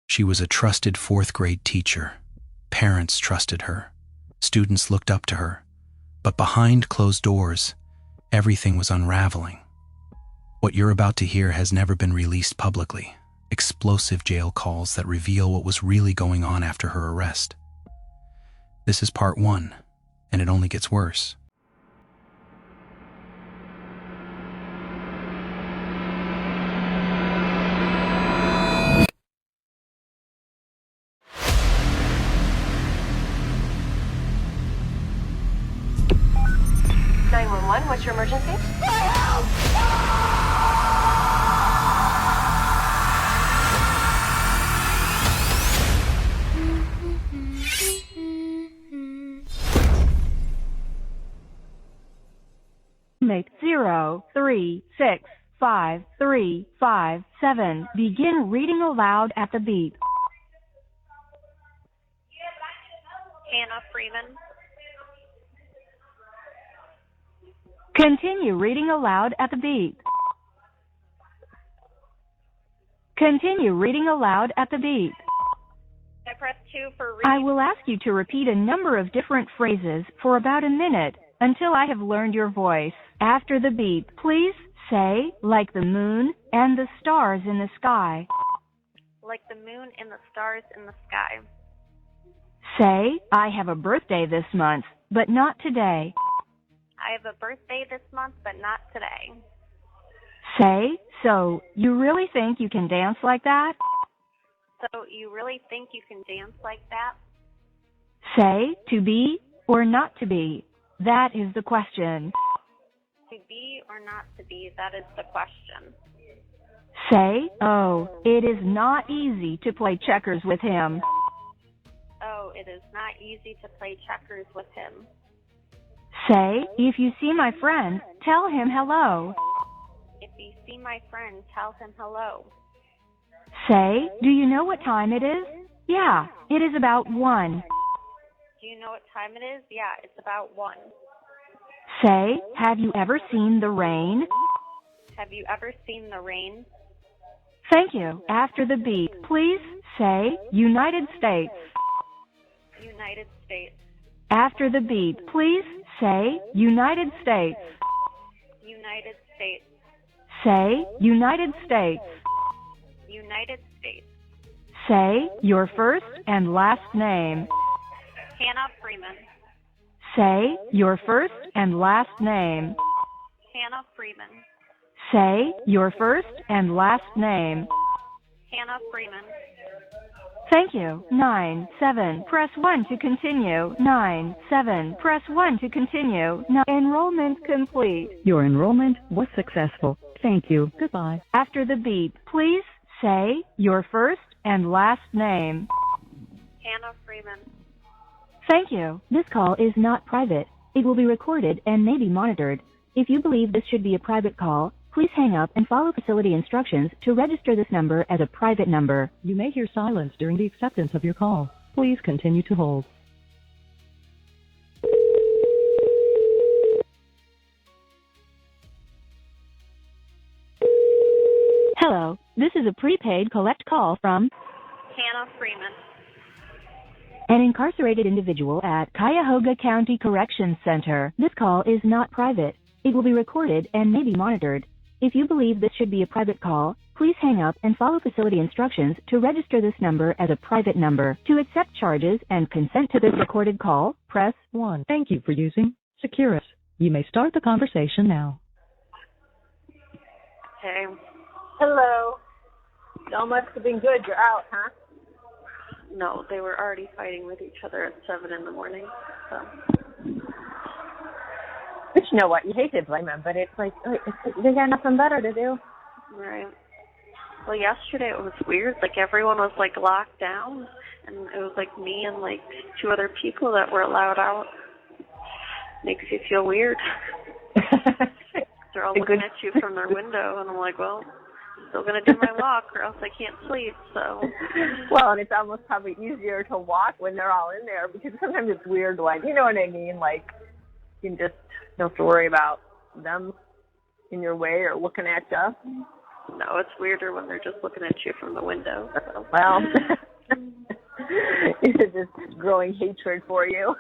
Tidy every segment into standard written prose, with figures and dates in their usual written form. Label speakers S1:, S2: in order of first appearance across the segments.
S1: She was a trusted fourth-grade teacher. Parents trusted her. Students looked up to her. But behind closed doors, everything was unraveling. What you're about to hear has never been released publicly. Explosive jail calls that reveal what was really going on after her arrest. This is part 1, and it only gets worse.
S2: What's your emergency?
S3: Mate 0365357. Begin reading aloud at the beep.
S4: Hannah Freeman.
S3: Continue reading aloud at the beep. Continue reading aloud at the beep.
S4: I press 2 for read.
S3: I will ask you to repeat a number of different phrases for about a minute until I have learned your voice. After the beep, please say, like the moon and the stars in the sky.
S4: Like the moon and the stars in the sky.
S3: Say, I have a birthday this month, but not today.
S4: I have a birthday this month, but not today.
S3: Say, so you really think you can dance like that?
S4: So you really think you can dance like that?
S3: Say, to be or not to be. That is the question.
S4: To be or not to be, that is the question.
S3: Say, oh, it is not easy to play checkers with him.
S4: Oh, it is not easy to play checkers with him.
S3: Say, if you see my friend, tell him hello.
S4: If you see my friend, tell him hello.
S3: Say, do you know what time it is? Yeah, it is about 1.
S4: Do you know what time it is? Yeah, it's about 1.
S3: Say, have you ever seen the rain?
S4: Have you ever seen the rain?
S3: Thank you. After the beep, please say United States.
S4: United States.
S3: After the beep, please say United States.
S4: United States.
S3: Say United States.
S4: United States.
S3: Say your first and last name.
S4: Hannah Freeman.
S3: Say your first and last name.
S4: Hannah Freeman.
S3: Say your first and last name.
S4: Hannah Freeman.
S3: Thank you. 9-7. Press 1 to continue. 9-7. Press 1 to continue. Enrollment complete.
S5: Your enrollment was successful. Thank you. Goodbye.
S3: After the beep, please say your first and last name.
S4: Hannah Freeman.
S3: Thank you. This call is not private. It will be recorded and may be monitored. If you believe this should be a private call, please hang up and follow facility instructions to register this number as a private number.
S5: You may hear silence during the acceptance of your call. Please continue to hold.
S3: Hello, this is a prepaid collect call from
S4: Hannah Freeman.
S3: an incarcerated individual at Cuyahoga County Corrections Center. This call is not private. It will be recorded and may be monitored. If you believe this should be a private call, please hang up and follow facility instructions to register this number as a private number. To accept charges and consent to this recorded call, press
S5: 1. Thank you for using Securus. You may start the conversation now.
S4: Hey.
S2: Hello. Y'all must have been good. You're out, huh?
S4: No, they were already fighting with each other at 7 in the morning. So.
S2: But you know what? You hate to blame them, but it's like they got nothing better to do.
S4: Right. Well, yesterday it was weird. Like, everyone was, like, locked down, and it was, like, me and, like, 2 other people that were allowed out. Makes you feel weird. They're all looking at you from their window, and I'm like, well, I'm still going to do my walk, or else I can't sleep, so.
S2: Well, and it's almost probably easier to walk when they're all in there, because sometimes it's weird, like, you know what I mean? Like, you just don't have to worry about them in your way or looking at you.
S4: No, it's weirder when they're just looking at you from the window. So.
S2: Well, it's just growing hatred for you.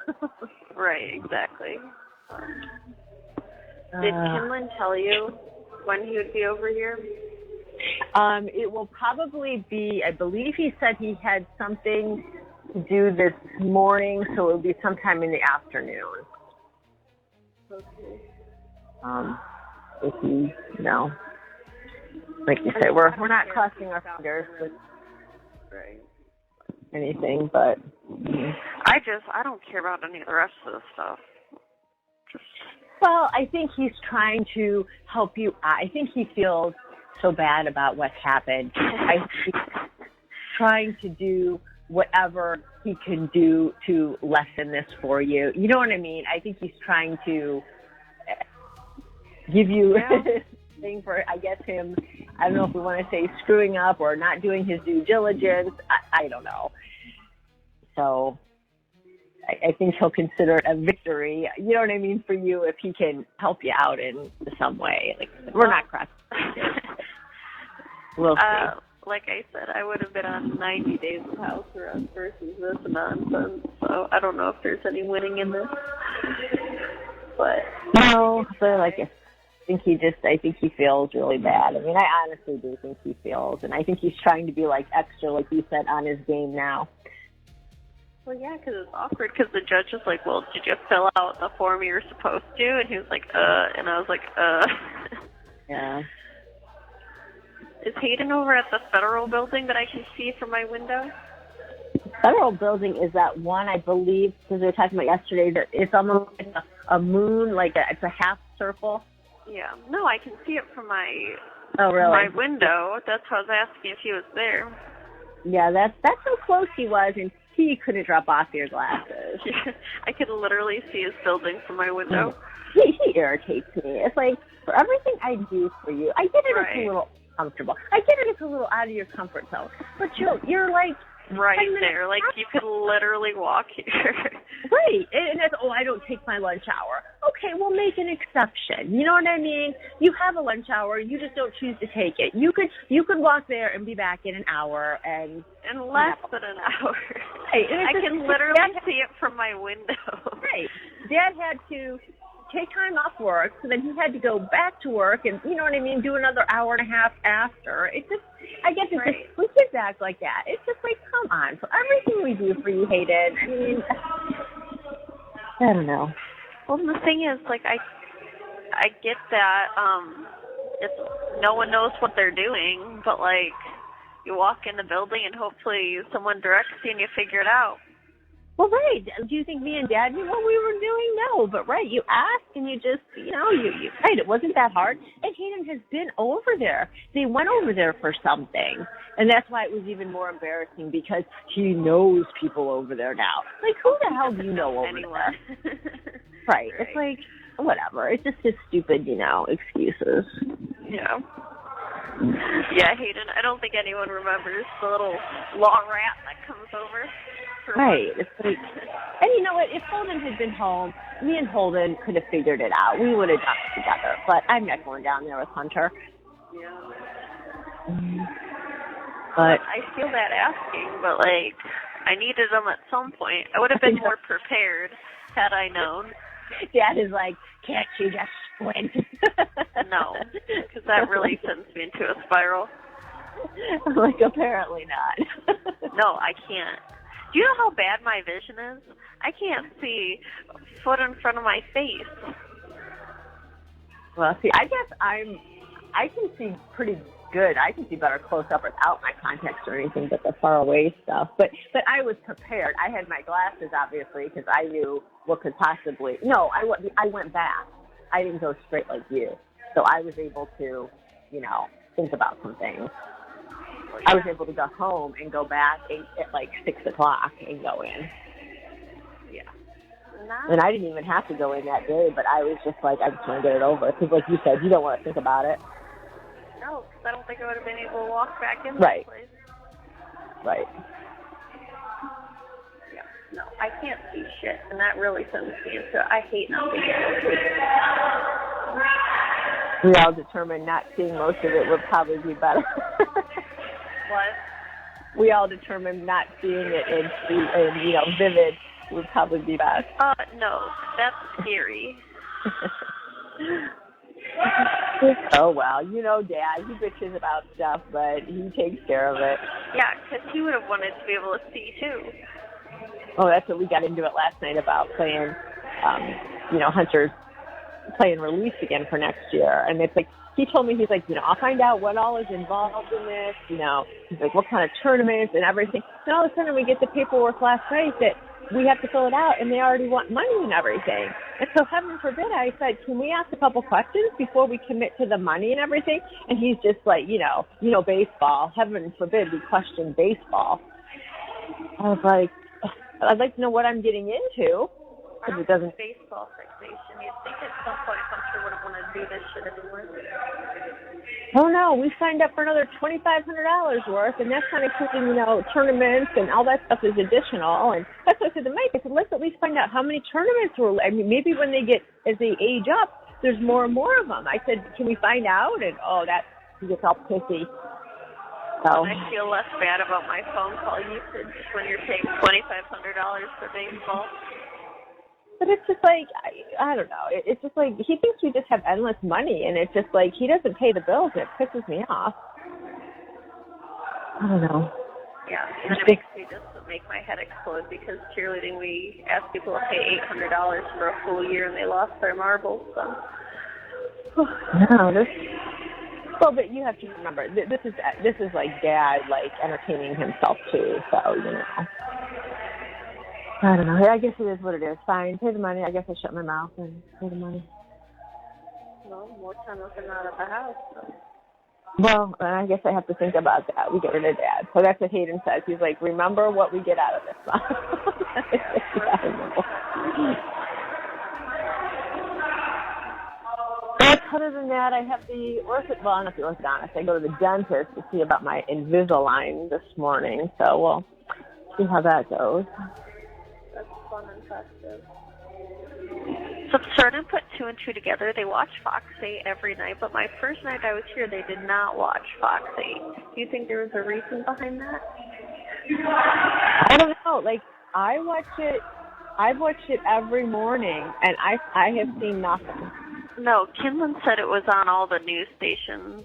S4: Right, exactly. Did Kinlan tell you when he would be over here?
S2: It will probably be, I believe he said he had something to do this morning, so it will be sometime in the afternoon.
S4: Okay.
S2: If you know, like you said, we're not crossing our fingers with anything, but
S4: I don't care about any of the rest of the stuff.
S2: Well, I think he's trying to help you. I think he feels so bad about what happened. I think he's trying to do whatever he can do to lessen this for you. You know what I mean? I think he's trying to give you thing for, I guess, him. I don't know if we want to say screwing up or not doing his due diligence. I don't know. So I think he'll consider it a victory, you know what I mean, for you if he can help you out in some way. Like, we're not crossing. We'll see.
S4: Like I said, I would have been on 90 days of house arrest versus this nonsense, so I don't know if there's any winning in this. But
S2: no, but like I think he feels really bad. I mean, I honestly do think he feels, and I think he's trying to be like extra, like you said, on his game now.
S4: Well, yeah, because it's awkward because the judge is like, well, did you fill out the form you were supposed to? And he was like, and I was like,
S2: Yeah.
S4: Is Hayden over at the federal building that I can see from my window?
S2: Federal building is that one, I believe, because we were talking about yesterday, that it's almost like a moon, it's a half circle.
S4: Yeah. No, I can see it from my my window. That's why I was asking if he was there.
S2: Yeah, that's how close he was, and he couldn't drop off your glasses.
S4: I could literally see his building from my window.
S2: He irritates me. It's like, for everything I do for you, I get it, it's a little uncomfortable. I get it, it's a little out of your comfort zone. But you're like
S4: right there. Like, you could literally walk here.
S2: Right. And that's, I don't take my lunch hour. Okay, we'll make an exception. You know what I mean? You have a lunch hour. You just don't choose to take it. You could walk there and be back in an hour and
S4: in less than an hour.
S2: Right.
S4: I can literally see it from my window.
S2: Right. Dad had to take time off work, so then he had to go back to work and, you know what I mean, do another hour and a half after. It's just, I guess it's just, when kids act like that, it's just like, come on, for everything we do for you, Hayden, I mean, I don't know.
S4: Well, the thing is, like, I get that, it's, no one knows what they're doing, but, like, you walk in the building and hopefully someone directs you and you figure it out.
S2: Well, right. Do you think me and Dad knew what we were doing? No, but right, you asked and you just, you right, it wasn't that hard. And Hayden has been over there. They went over there for something. And that's why it was even more embarrassing because he knows people over there now. Like, who the hell do you know over there? Right. It's like, whatever. It's just his stupid, excuses.
S4: Yeah. Yeah, Hayden, I don't think anyone remembers the little law rat that comes over.
S2: Right. It's like, and you know what? If Holden had been home, me and Holden could have figured it out. We would have done it together. But I'm not going down there with Hunter.
S4: Yeah.
S2: But
S4: I feel bad asking, but, like, I needed them at some point. I would have been more prepared had I known.
S2: Dad is like, can't you just squint?
S4: No, because that really sends me into a spiral.
S2: Like, apparently not.
S4: No, I can't. Do you know how bad my vision is? I can't see a foot in front of my face.
S2: Well, see, I guess I can see pretty good. I can see better close up without my contacts or anything but the far away stuff. But I was prepared. I had my glasses, obviously, because I knew what could possibly. No, I went back. I didn't go straight like you. So I was able to, think about some things. I was able to go home and go back at like 6 o'clock and go in.
S4: Yeah.
S2: And I didn't even have to go in that day, but I was just like, I just want to get it over. Because like you said, you don't want to think about it.
S4: No, because I don't think I would have been able to walk back in
S2: right.
S4: this place.
S2: Right.
S4: Yeah. No, I can't see shit, and that really sends me into, I hate not being able to.
S2: We all determined not seeing most of it would probably be better.
S4: What?
S2: We all determined not seeing it in vivid would probably be best.
S4: No, that's scary.
S2: Oh, well, Dad, he bitches about stuff, but he takes care of it.
S4: Yeah, because he would have wanted to be able to see, too.
S2: Oh, that's what we got into it last night about playing, Hunter's playing Released again for next year. And it's like, he told me, he's like, I'll find out what all is involved in this, He's like, what kind of tournaments and everything. And all of a sudden we get the paperwork last night that we have to fill it out, and they already want money and everything. And so heaven forbid, I said, can we ask a couple questions before we commit to the money and everything? And he's just like, baseball. Heaven forbid we question baseball. I was like, I'd like to know what I'm getting into. Because it doesn't.
S4: Baseball fixation. You'd think at some point Hunter would have wanted to do this shit anymore.
S2: Oh no, we signed up for another $2,500 worth, and that's not including, tournaments and all that stuff is additional. And that's what I said to Mike. I said, let's at least find out how many tournaments maybe when they as they age up, there's more and more of them. I said, can we find out? And he gets all pissy. So
S4: I feel less bad about my phone call usage when you're paying $2,500 for baseball.
S2: But it's just like, I don't know. It's just like, he thinks we just have endless money, and it's just like, he doesn't pay the bills, and it pisses me off. I don't know.
S4: Yeah, and it makes me just make my head explode because cheerleading, we ask people to pay $800 for a full year, and they lost their marbles, so.
S2: No, well, but you have to remember, this is like Dad, entertaining himself, too, so, I don't know. I guess it is what it is. Fine. Pay the money. I guess I shut my mouth and pay the money.
S4: Well, more time if they're not at the house. So.
S2: Well, I guess I have to think about that. We get rid of Dad. So that's what Hayden says. He's like, remember what we get out of this month. Yeah, I know. Other than that, I have not the orthodontist. I go to the dentist to see about my Invisalign this morning. So we'll see how that goes.
S4: That's fun and festive. So I'm starting to put two and two together. They watch Fox 8 every night, but my first night I was here, they did not watch Fox 8. Do you think there was a reason behind that?
S2: I don't know. I've watched it every morning, and I have seen nothing.
S4: No, Kinlan said it was on all the news stations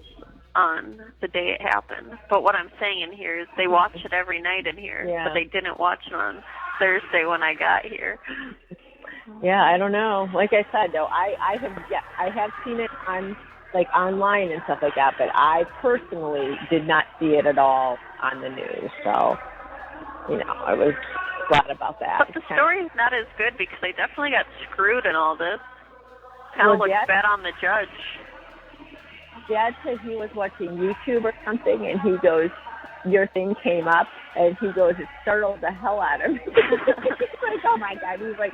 S4: on the day it happened. But what I'm saying in here is they watch it every night in here, but they didn't watch it on Thursday when I got here.
S2: Yeah, I don't know. Like I said, though, I have seen it on online and stuff like that, but I personally did not see it at all on the news. So, I was glad about that.
S4: But the story is not as good because they definitely got screwed in all this. Kind of looks bad on the judge.
S2: Dad said he was watching YouTube or something, and he goes, your thing came up, and he goes, it startled the hell out of me. He's like, oh my God. He's like,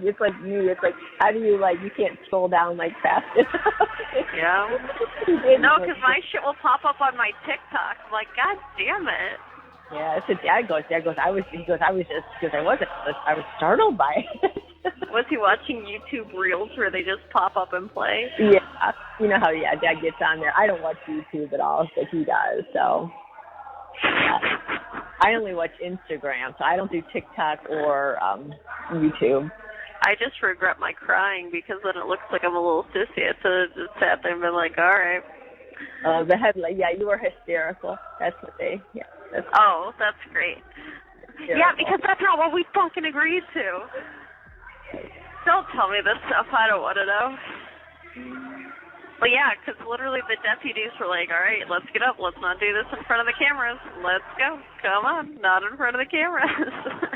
S2: it's like me. It's like, how do you can't scroll down fast enough?
S4: Yeah. No, because my shit will pop up on my TikTok. I'm like, God damn it.
S2: Yeah, so Dad goes, I was startled by it.
S4: Was he watching YouTube Reels where they just pop up and play?
S2: Yeah. You know how, Dad gets on there. I don't watch YouTube at all, but he does, so. I only watch Instagram, so I don't do TikTok or YouTube.
S4: I just regret my crying because then it looks like I'm a little sissy. So just sat there and been like, all right.
S2: The headline, you were hysterical. That's what they, that's
S4: great.
S2: Hysterical.
S4: Yeah, because that's not what we fucking agreed to. Don't tell me this stuff. I don't want to know. Well, yeah, because literally the deputies were like, all right, let's get up. Let's not do this in front of the cameras. Let's go. Come on. Not in front of the cameras.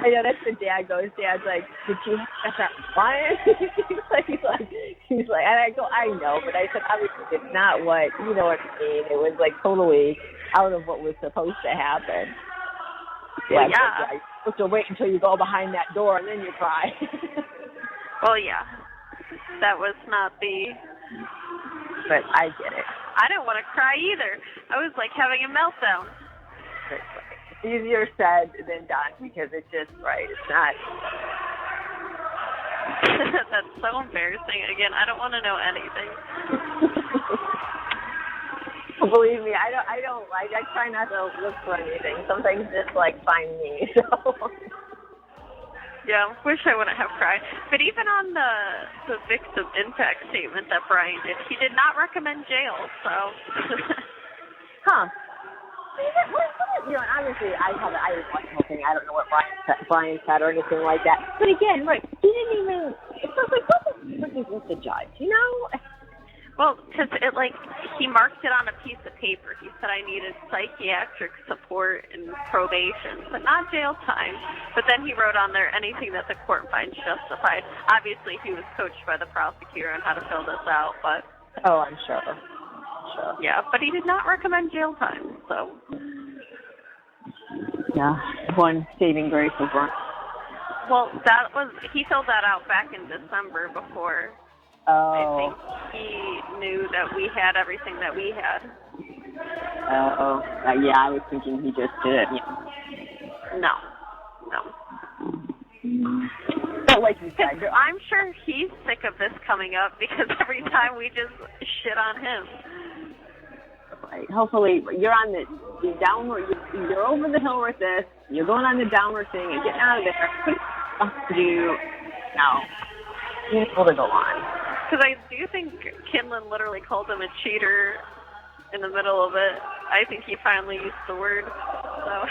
S2: I know, that's what Dad goes. Dad's like, did you have that quiet? he's like, and I go, I know, but I said, obviously it's not what, you know what I mean. It was totally out of what was supposed to happen.
S4: Yeah.
S2: You're supposed to wait until you go behind that door and then you cry.
S4: Well, yeah. That was not the...
S2: But I get it.
S4: I didn't want to cry either. I was having a meltdown.
S2: It's easier said than done because it's just, it's not.
S4: That's so embarrassing. Again, I don't want to know anything.
S2: Believe me, I try not to look for anything. Sometimes just like find me. So.
S4: Yeah, wish I wouldn't have cried. But even on the victim impact statement that Brian did, he did not recommend jail. So.
S2: Huh. You know, obviously, I was watching the whole thing. I don't know what Brian said or anything like that. But again, like, he didn't even. It's like, what is this the judge? You know.
S4: Well, because he marked it on a piece of paper. He said I needed psychiatric support and probation, but not jail time. But then he wrote on there anything that the court finds justified. Obviously, he was coached by the prosecutor on how to fill this out, but...
S2: Oh, I'm sure.
S4: Yeah, but he did not recommend jail time, so...
S2: Yeah, one saving grace was one.
S4: Well, he filled that out back in December before...
S2: Oh.
S4: I think he knew that we had everything that we had.
S2: Yeah, I was thinking he just did it. Yeah.
S4: No.
S2: But like you said,
S4: I'm sure he's sick of this coming up because every time we just shit on him.
S2: Right. Hopefully, you're on the downward. You're over the hill with this. You're going on the downward thing and getting out of there. What to do now? You're able to go on.
S4: Because I do think Kinlan literally called him a cheater in the middle of it. I think he finally used the word. So,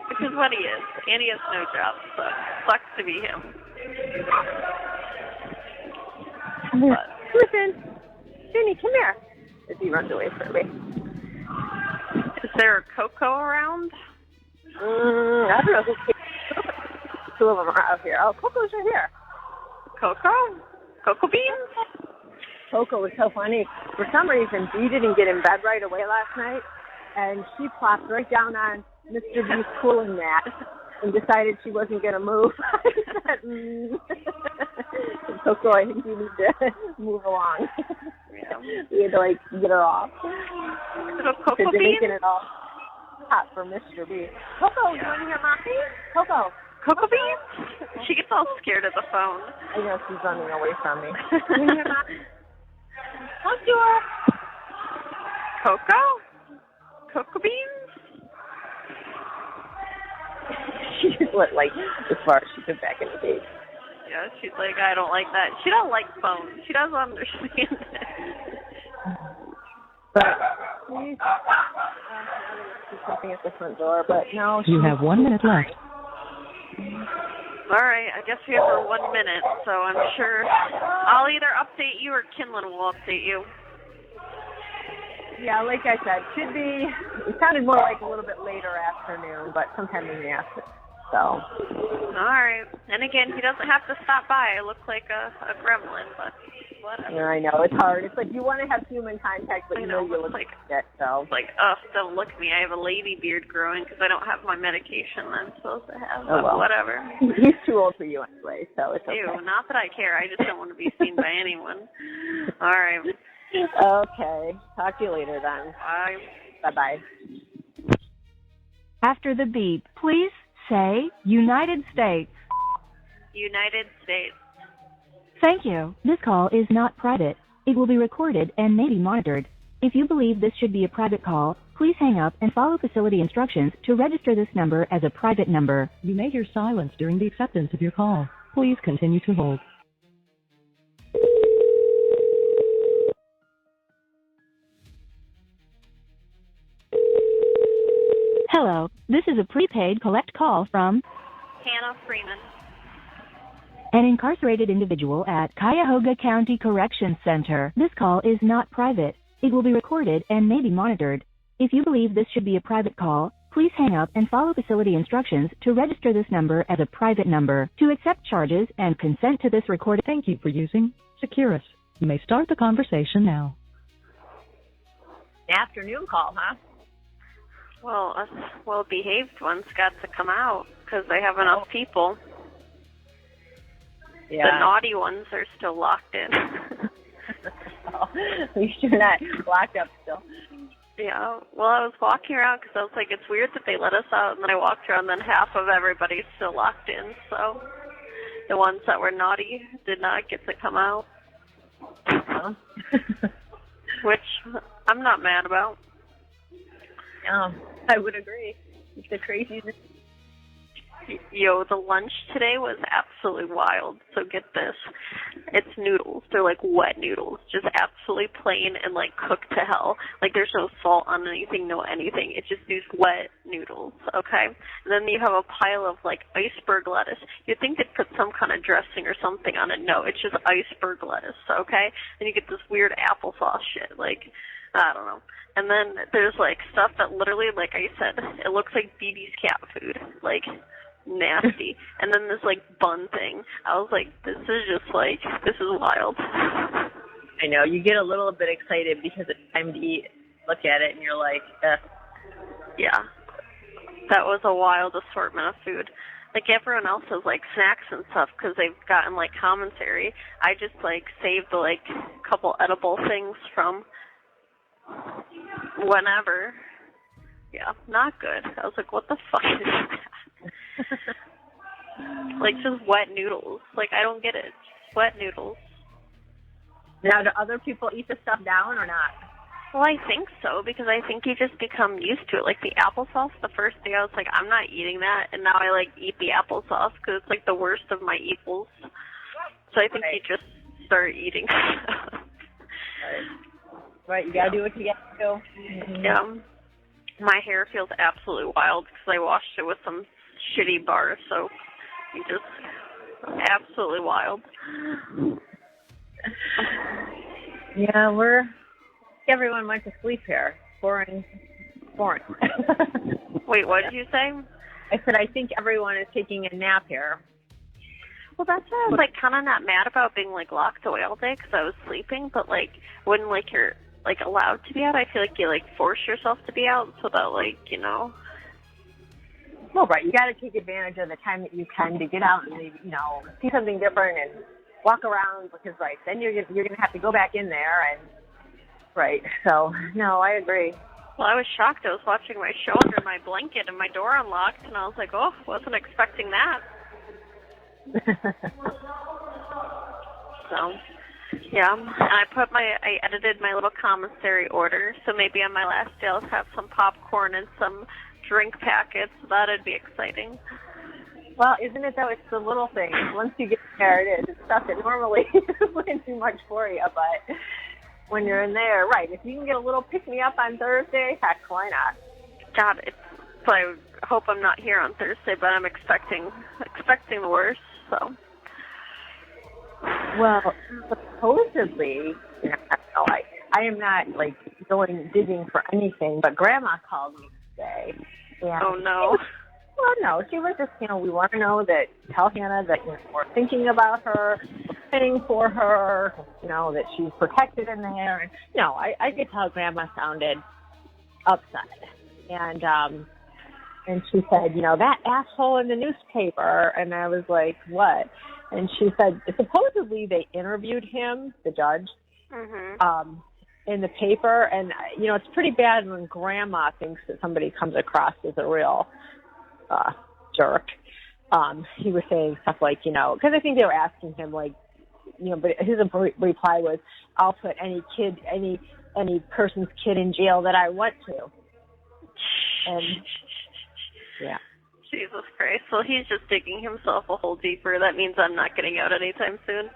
S4: which is what he is. And he has no job, so sucks to be him. But,
S2: listen, Jenny, come here. As he runs away from me.
S4: Is there a Coco around?
S2: I don't know. Two of them are out here. Oh, Coco's right here.
S4: Coco? Coco beans?
S2: Coco was so funny. For some reason, Dee didn't get in bed right away last night, and she plopped right down on Mr. B's cooling mat and decided she wasn't going to move. I said, Coco, I think you need to move along.
S4: Yeah.
S2: We had to, get her off.
S4: So Coco beans?
S2: Making it all hot for Mr. B. Coco, you want to hear Mommy? Coco.
S4: Coco beans? She gets all scared of the phone.
S2: I know, she's running away from me. You hear Mommy? Come to her.
S4: Coco? Coco beans?
S2: She just went, as far as she could back in the cage.
S4: Yeah, she's like, I don't like that. She don't like phones. She doesn't understand it.
S2: But she's something at the front door, but no.
S5: You have 1 minute left.
S4: All right, I guess we have for 1 minute, so I'm sure I'll either update you or Kinlan will update you.
S2: Yeah, like I said, should be, it sounded more like a little bit later afternoon, but sometime in the afternoon, so.
S4: All right, and again, he doesn't have to stop by. I look like a gremlin, but whatever.
S2: Yeah, I know, it's hard. It's like you want to have human contact, but you know you look like it, so.
S4: It's like, don't look at me. I have a lady beard growing because I don't have my medication that I'm supposed to have,
S2: oh, well.
S4: Whatever.
S2: He's too old for you anyway, so it's okay.
S4: Ew, not that I care. I just don't want to be seen by anyone. All right.
S2: Okay. Talk to you later then.
S4: Bye.
S2: Bye-bye.
S3: After the beep, please say United States.
S4: United States.
S3: Thank you. This call is not private. It will be recorded and may be monitored. If you believe this should be a private call, please hang up and follow facility instructions to register this number as a private number.
S5: You may hear silence during the acceptance of your call. Please continue to hold.
S3: Hello, this is a prepaid collect call from
S4: Hannah Freeman.
S3: An incarcerated individual at Cuyahoga County Correction Center. This call is not private. It will be recorded and may be monitored. If you believe this should be a private call, please hang up and follow facility instructions to register this number as a private number. To accept charges and consent to this recording.
S5: Thank you for using Securus. You may start the conversation now.
S2: Afternoon call, huh?
S4: Well, us well-behaved ones got to come out because they have enough people.
S2: Yeah.
S4: The naughty ones are still locked in.
S2: At least you're not locked up still.
S4: Yeah. Well, I was walking around because I was like, it's weird that they let us out, and then I walked around, and then half of everybody's still locked in. So the ones that were naughty did not get to come out. Which I'm not mad about.
S2: I would agree. It's the craziness.
S4: Yo, the lunch today was absolutely wild. So get this. It's noodles. They're like wet noodles. Just absolutely plain and like cooked to hell. Like there's no salt on anything, no anything. It's just these wet noodles, okay? And then you have a pile of like iceberg lettuce. You'd think they'd put some kind of dressing or something on it. No, it's just iceberg lettuce, okay? And you get this weird applesauce shit. Like, I don't know. And then there's like stuff that literally, like I said, it looks like BB's cat food. Like, nasty. And then this like bun thing. I was like, this is wild.
S2: I know, you get a little bit excited because it's time to eat. Look at it and you're like,
S4: yeah. That was a wild assortment of food. Like everyone else has like snacks and stuff because they've gotten like commentary. I just like saved like a couple edible things from whenever. Yeah, not good. I was like, what the fuck is that? Like just wet noodles. Like I don't get it. Just wet noodles.
S2: Now, do other people eat the stuff down or not?
S4: Well, I think so because I think you just become used to it. Like the applesauce, the first day I was like, I'm not eating that, and now I like eat the applesauce because it's like the worst of my evils. So I think you just start eating.
S2: Right, you gotta do what you gotta do. Mm-hmm.
S4: Yeah. My hair feels absolutely wild because I washed it with some shitty bar, so you just absolutely wild.
S2: Yeah, everyone went to sleep here. Boring.
S4: Wait, what did you say?
S2: I said I think everyone is taking a nap here.
S4: Well, that's why I was like kind of not mad about being like locked away all day because I was sleeping, but like when like you're like allowed to be out, I feel like you like force yourself to be out so that like, you know.
S2: Well, right, you got to take advantage of the time that you can to get out and maybe, you know, see something different and walk around because right, then you're gonna have to go back in there and right. So no, I agree.
S4: Well, I was shocked. I was watching my show under my blanket and my door unlocked, and I was like, oh, wasn't expecting that. So, yeah, and I edited my little commissary order, so maybe on my last day I'll have some popcorn and some drink packets. That'd be exciting.
S2: Well, isn't it though? It's the little things. Once you get there, it is. It's stuff that normally wouldn't do much for you, but when you're in there, right? If you can get a little pick me up on Thursday, heck, why not?
S4: God, so I hope I'm not here on Thursday, but I'm expecting the worst. So.
S2: Well, supposedly, you know, I am not like going digging for anything, but Grandma called me today. And
S4: oh no.
S2: Well, no, she was just, you know, we want to know that, tell Hannah that, you know, we're thinking about her, we're praying for her, you know, that she's protected in there. And, you know, I could tell Grandma sounded upset. And she said, you know, that asshole in the newspaper. And I was like, what? And she said, supposedly they interviewed him, the judge, in the paper. And, you know, it's pretty bad when Grandma thinks that somebody comes across as a real jerk. He was saying stuff like, you know, because I think they were asking him, like, you know, but his reply was, I'll put any person's kid in jail that I want to. And, yeah.
S4: Jesus Christ. Well, he's just digging himself a hole deeper. That means I'm not getting out anytime soon.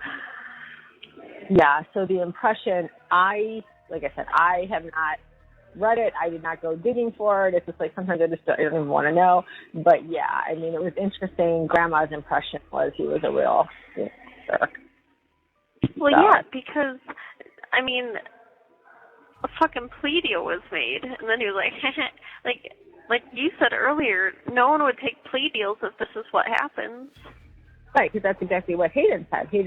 S2: Yeah, so the impression, like I said, I have not read it. I did not go digging for it. It's just like sometimes I don't even want to know. But yeah, I mean, it was interesting. Grandma's impression was he was a real jerk.
S4: Well, so. Yeah, because, I mean, a fucking plea deal was made. And then he was like, like you said earlier, no one would take plea deals if this is what happens.
S2: Right, because that's exactly what Hayden said. He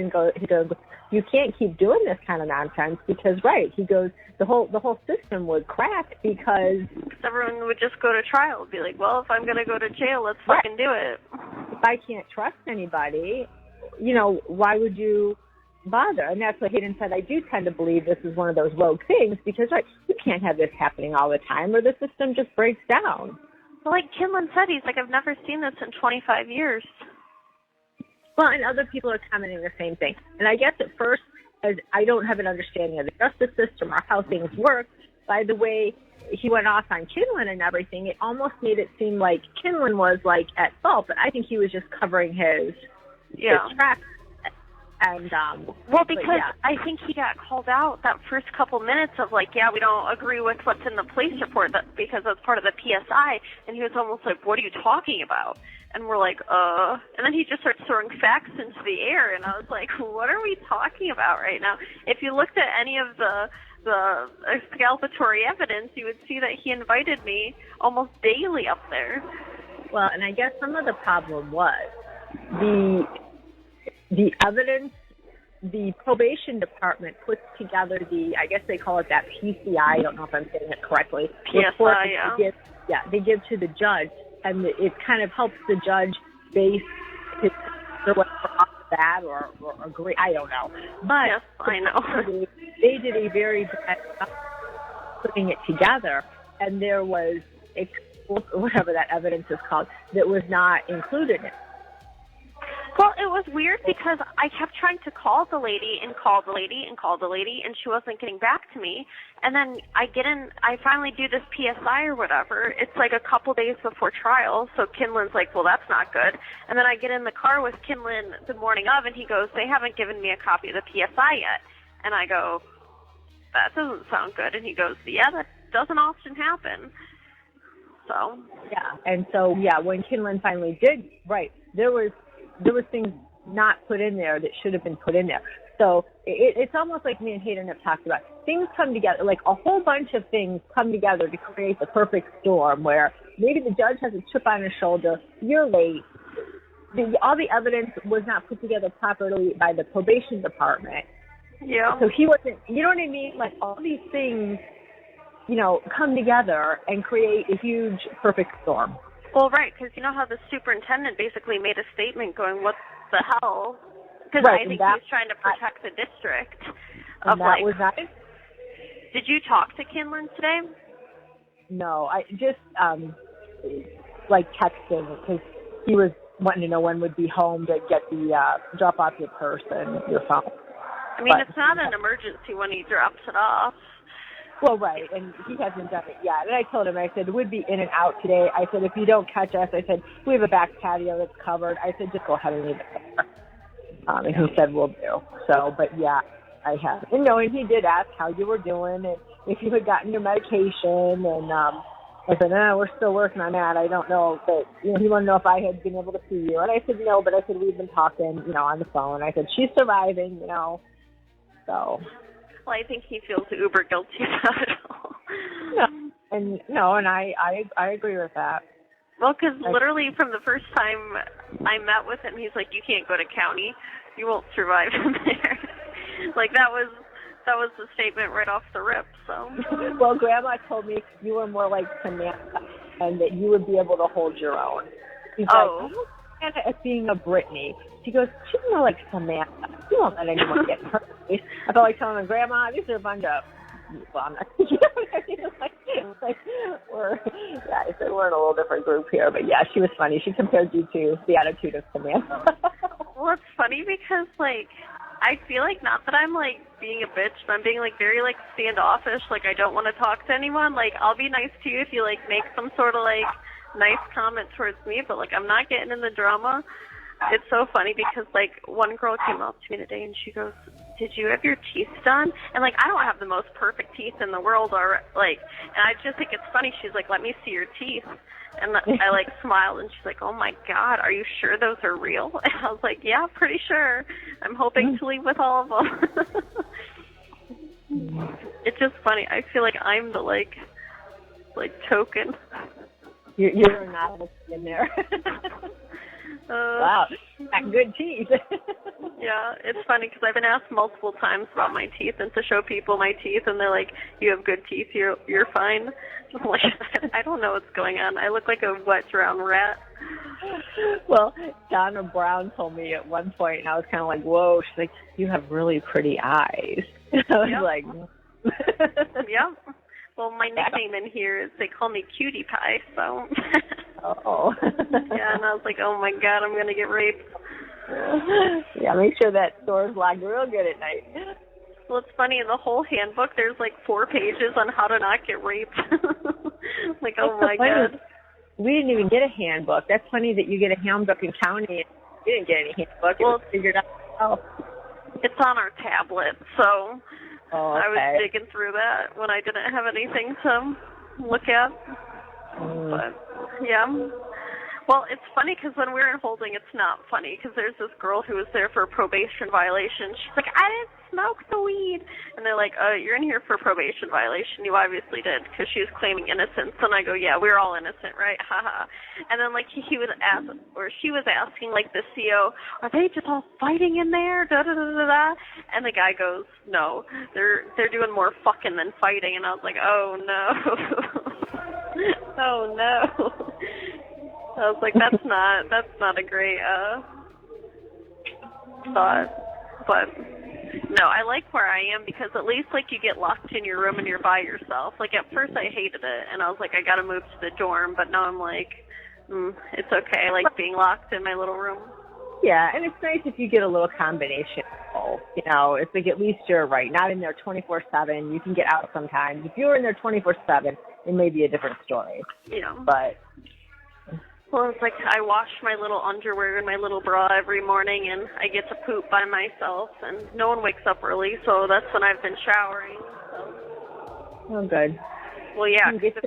S2: goes, you can't keep doing this kind of nonsense because, right, he goes, the whole system would crack because
S4: everyone would just go to trial and be like, well, if I'm going to go to jail, let's fucking do it.
S2: If I can't trust anybody, you know, why would you bother? And that's what Hayden said. I do tend to believe this is one of those rogue things because, right, you can't have this happening all the time or the system just breaks down.
S4: Well, like Kinlan said, he's like, I've never seen this in 25 years.
S2: Well, and other people are commenting the same thing. And I guess at first as I don't have an understanding of the justice system or how things work, by the way he went off on Kinlan and everything, it almost made it seem like Kinlan was like at fault, but I think he was just covering his tracks. And
S4: well, because I think he got called out that first couple minutes of like, we don't agree with what's in the police report because that's part of the PSI, and he was almost like, what are you talking about? And we're like, and then he just starts throwing facts into the air, and I was like, what are we talking about right now? If you looked at any of the exculpatory evidence, you would see that he invited me almost daily up there.
S2: Well, and I guess some of the problem was the evidence. The probation department puts together I guess they call it that PCI, I don't know if I'm saying it correctly.
S4: PSI,
S2: they give to the judge, and it kind of helps the judge base his off that or agree. I don't know. But
S4: yes, I know.
S2: They did a very bad job putting it together, and there was whatever that evidence is called that was not included in it.
S4: Well, it was weird because I kept trying to call the lady and call the lady and call the lady, and she wasn't getting back to me. And then I finally do this PSI or whatever. It's like a couple days before trial, so Kinlan's like, well, that's not good. And then I get in the car with Kinlan the morning of, and he goes, they haven't given me a copy of the PSI yet. And I go, that doesn't sound good. And he goes, that doesn't often happen. So. Yeah,
S2: and so, when Kinlan finally did, there was things not put in there that should have been put in there. So it's almost like me and Hayden have talked about. Things come together, like a whole bunch of things come together to create the perfect storm where maybe the judge has a chip on his shoulder, you're late, all the evidence was not put together properly by the probation department.
S4: Yeah.
S2: So he wasn't, you know what I mean? Like all these things, come together and create a huge perfect storm.
S4: Well, right, because you know how the superintendent basically made a statement going, what the hell? Because I think he was trying to protect the district.
S2: Was that.
S4: Did you talk to Kinlan today?
S2: No, I just, texted because he was wanting to know when would be home to get the, drop off your purse and your phone.
S4: I mean, it's not an emergency when he drops it off.
S2: Well, right, and he hasn't done it yet. And I told him, I said, we'd be in and out today. I said, if you don't catch us, I said, we have a back patio that's covered. I said, just go ahead and leave it there. And he said, we'll do. So, but I have. And he did ask how you were doing and if you had gotten your medication. And I said, we're still working on that. I don't know. But, he wanted to know if I had been able to see you. And I said, no, but I said, we've been talking, on the phone. I said, she's surviving, so.
S4: Well, I think he feels uber guilty about it all.
S2: And I agree with that.
S4: Well, because literally from the first time I met with him, he's like, you can't go to county. You won't survive in there. Like, that was the statement right off the rip, so.
S2: Well, Grandma told me you were more like Samantha and that you would be able to hold your own. She's like, Samantha as being a Brittany. She goes, she's more like Samantha. She won't let anyone get hurt. I felt like telling her, Grandma, these are a bunch of, well, I'm not, I said we're in a little different group here, but she was funny. She compared you to the attitude of Samantha.
S4: Well, it's funny because, I feel like not that I'm, being a bitch, but I'm being, very, standoffish. I don't want to talk to anyone. I'll be nice to you if you, make some sort of, nice comment towards me, but, I'm not getting in the drama. It's so funny because, one girl came up to me today and she goes, did you have your teeth done? And, I don't have the most perfect teeth in the world, and I just think it's funny. She's like, let me see your teeth. And I, smiled, and she's like, oh, my God, are you sure those are real? And I was like, yeah, pretty sure. I'm hoping to leave with all of them. It's just funny. I feel like I'm the, token.
S2: You're not in there. Wow, got good teeth.
S4: Yeah, it's funny because I've been asked multiple times about my teeth and to show people my teeth, and they're like, you have good teeth, you're fine. I'm like, I don't know what's going on. I look like a wet drowned rat.
S2: Well, Donna Brown told me at one point, and I was kind of like, whoa. She's like, you have really pretty eyes. I was like,
S4: yeah. Well, my nickname in here is they call me Cutie Pie, so.
S2: Oh.
S4: Yeah, and I was like, oh my God, I'm going to get raped.
S2: Yeah, make sure that door's locked real good at night.
S4: Well, it's funny, in the whole handbook, there's like 4 pages on how to not get raped. Like, oh my God.
S2: We didn't even get a handbook. That's funny that you get a handbook in county and you didn't get any handbook. It was figured out yourself.
S4: It's on our tablet, so
S2: okay.
S4: I was digging through that when I didn't have anything to look at. But, yeah. Well, it's funny because when we were in holding, it's not funny because there's this girl who was there for a probation violation. She's like, I didn't smoke the weed. And they're like, you're in here for a probation violation. You obviously did, because she was claiming innocence. And I go, yeah, we're all innocent, right? Haha. And then, like, she was asking, like, the CO, are they just all fighting in there? Da da da da da. And the guy goes, no, they're doing more fucking than fighting. And I was like, oh no. Oh no. I was like, that's not a great thought. But no, I like where I am because at least like you get locked in your room and you're by yourself. Like at first I hated it and I was like, I gotta move to the dorm, but now I'm like, it's okay. I like being locked in my little room.
S2: Yeah, and it's nice if you get a little combination of both. You know, it's like at least you're right, not in there 24/7. You can get out sometimes. If you were in there 24/7, it may be a different story.
S4: Yeah.
S2: But
S4: well, it's like I wash my little underwear and my little bra every morning, and I get to poop by myself, and no one wakes up early, so that's when I've been showering. So.
S2: Oh, good.
S4: Well, yeah, because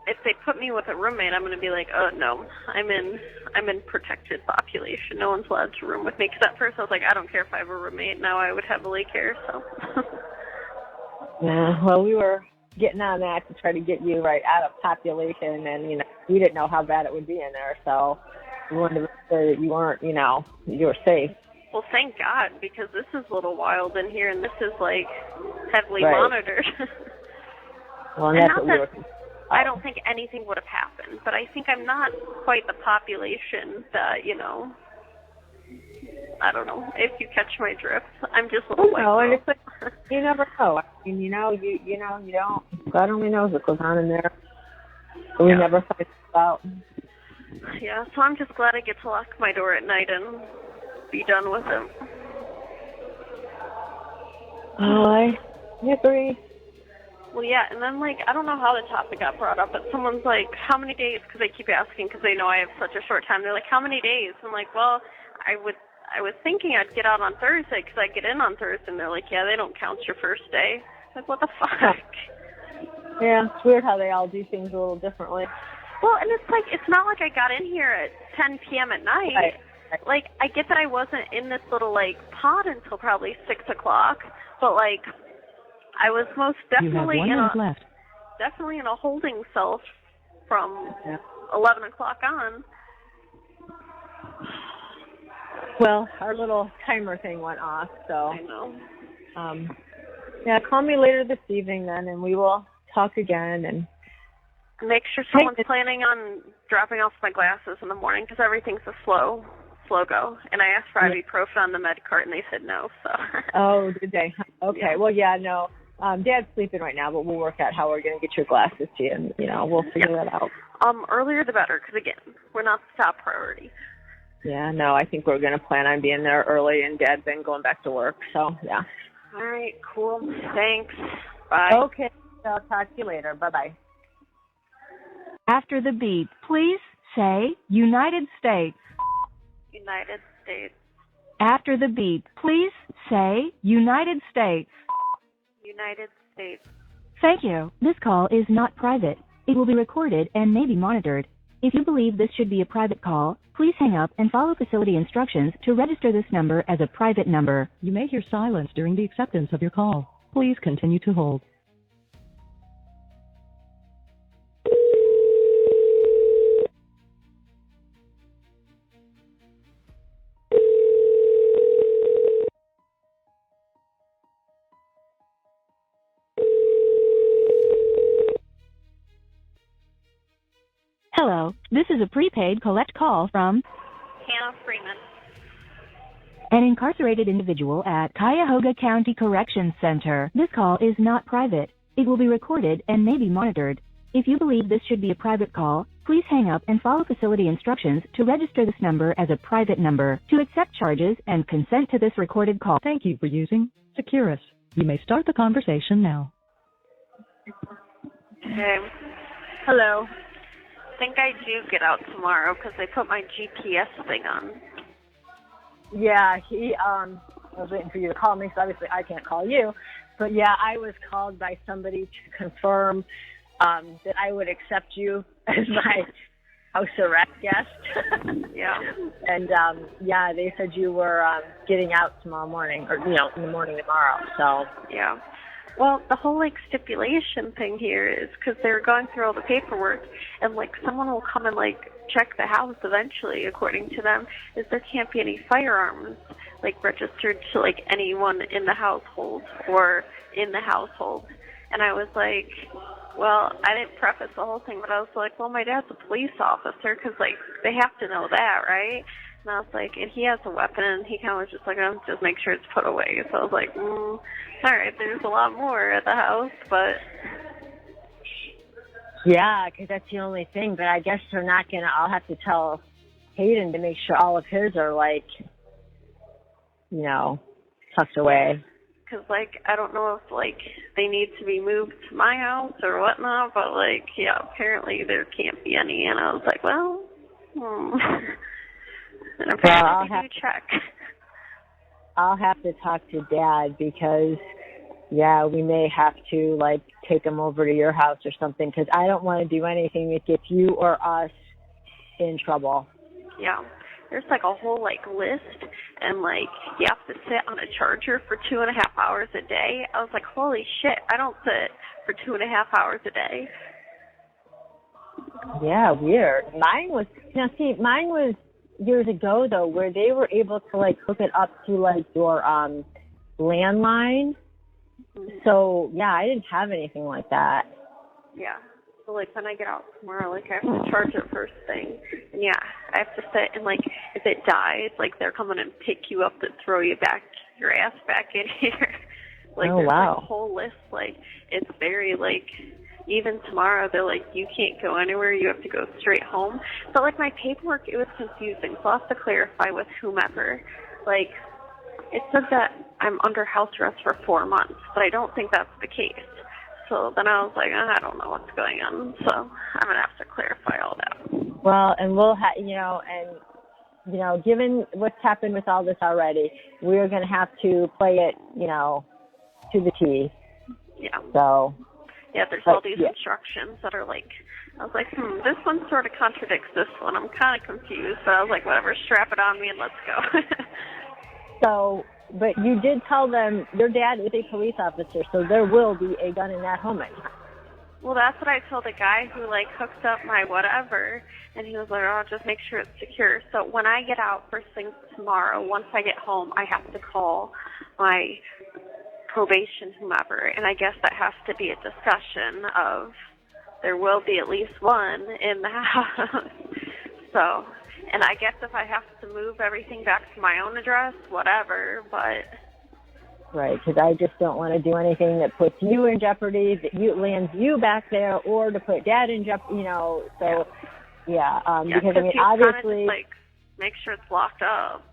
S4: if they put me with a roommate, I'm going to be like, oh no, I'm in protected population. No one's allowed to room with me. Because at first I was like, I don't care if I have a roommate. Now I would heavily care. So.
S2: Yeah. Well, we were getting on that to try to get you right out of population, and we didn't know how bad it would be in there, so we wanted to make sure that you weren't, you were safe.
S4: Well, thank God, because this is a little wild in here, and this is like heavily
S2: right.
S4: monitored.
S2: Well, and that's what we were.
S4: I don't think anything would have happened, but I think I'm not quite the population that I don't know if you catch my drift. I'm just a little white.
S2: No, and it's like you never know. I mean, you don't. God only knows what goes on in there. So we never find out.
S4: Yeah, so I'm just glad I get to lock my door at night and be done with it.
S2: Oh, I agree.
S4: Well, yeah, and then, I don't know how the topic got brought up, but someone's like, how many days? Because they keep asking because they know I have such a short time. They're like, how many days? I'm like, well, I was thinking I'd get out on Thursday because I get in on Thursday. And they're like, yeah, they don't count your first day. Like, what the fuck?
S2: Yeah, it's weird how they all do things a little differently.
S4: Well, and it's like, it's not like I got in here at 10 p.m. at night.
S2: Right.
S4: Like, I get that I wasn't in this little, pod until probably 6 o'clock, but, I was most definitely definitely in a holding cell from 11 o'clock on.
S2: Well, our little timer thing went off, so.
S4: I know.
S2: Call me later this evening then, and we will talk again. And
S4: make sure someone's planning on dropping off my glasses in the morning because everything's a slow go. And I asked for ibuprofen on the med cart, and they said no. So.
S2: Oh, did they? Okay.
S4: Yeah.
S2: Well, no. Dad's sleeping right now, but we'll work out how we're going to get your glasses to you, and we'll figure that out.
S4: Earlier the better, because again, we're not the top priority.
S2: Yeah, no, I think we're going to plan on being there early, and Dad's been going back to work, so yeah.
S4: All right, cool. Thanks. Bye.
S2: Okay, I'll talk to you later. Bye-bye.
S3: After the beep, please say United States.
S4: United States.
S3: After the beep, please say United States.
S4: United States.
S3: Thank you. This call is not private. It will be recorded and may be monitored. If you believe this should be a private call, please hang up and follow facility instructions to register this number as a private number.
S5: You may hear silence during the acceptance of your call. Please continue to hold.
S3: Hello, this is a prepaid collect call from
S4: Hannah Freeman.
S3: an incarcerated individual at Cuyahoga County Correction Center. This call is not private. It will be recorded and may be monitored. If you believe this should be a private call, please hang up and follow facility instructions to register this number as a private number. To accept charges and consent to this recorded call.
S5: Thank you for using Securus. You may start the conversation now.
S4: Okay.
S2: Hello.
S4: I think I do get out tomorrow because they put my GPS thing on.
S2: Yeah, I was waiting for you to call me, so obviously I can't call you. But yeah, I was called by somebody to confirm that I would accept you as my house arrest guest.
S4: Yeah.
S2: And yeah, they said you were getting out tomorrow morning, or in the morning tomorrow. So
S4: Yeah. Well, the whole stipulation thing here is because they're going through all the paperwork, and someone will come and check the house eventually, according to them, is there can't be any firearms registered to anyone in the household or in the household. And I was like, well, I didn't preface the whole thing, but I was like, well, my dad's a police officer because they have to know that, right? And I was like, and he has a weapon, and he kind of was just like, oh, just make sure it's put away. So I was like, all right, there's a lot more at the house, but...
S2: Yeah, because that's the only thing. But I guess they're not going to... I'll have to tell Hayden to make sure all of his are, tucked away.
S4: Because, I don't know if, they need to be moved to my house or whatnot, but, yeah, apparently there can't be any. And I was like, well, And apparently they do check.
S2: I'll have to talk to Dad because, yeah, we may have to, take him over to your house or something because I don't want to do anything that gets you or us in trouble.
S4: Yeah. There's, a whole, list, and, you have to sit on a charger for 2.5 hours a day. I was like, holy shit, I don't sit for 2.5 hours a day.
S2: Yeah, weird. Mine was years ago, though, where they were able to, hook it up to, your landline. So, yeah, I didn't have anything like that.
S4: Yeah. So, when I get out tomorrow, I have to charge it first thing. And, yeah, I have to sit and, if it dies, they're coming and pick you up and throw your ass back in here.
S2: Oh,
S4: there's,
S2: wow.
S4: a whole list. It's very, even tomorrow, they're you can't go anywhere. You have to go straight home. But, my paperwork, it was confusing. So I'll have to clarify with whomever. It said that I'm under house arrest for 4 months, but I don't think that's the case. So then I was like, I don't know what's going on. So I'm going to have to clarify all that.
S2: Well, and we'll given what's happened with all this already, we're going to have to play it, to the T.
S4: Yeah.
S2: So.
S4: Yeah, there's all these instructions that are I was like, this one sort of contradicts this one. I'm kind of confused, but I was like, whatever, strap it on me and let's go.
S2: So, but you did tell them your dad is a police officer, so there will be a gun in that home.
S4: Well, that's what I told the guy who hooked up my whatever, and he was like, oh, just make sure it's secure. So when I get out first thing tomorrow, once I get home, I have to call my probation, whomever, and I guess that has to be a discussion of there will be at least one in the house. So, and I guess if I have to move everything back to my own address, whatever, but...
S2: Right, because I just don't want to do anything that puts you in jeopardy, that lands you back there, or to put Dad in jeopardy, so, yeah, because, obviously...
S4: Just, make sure it's locked up.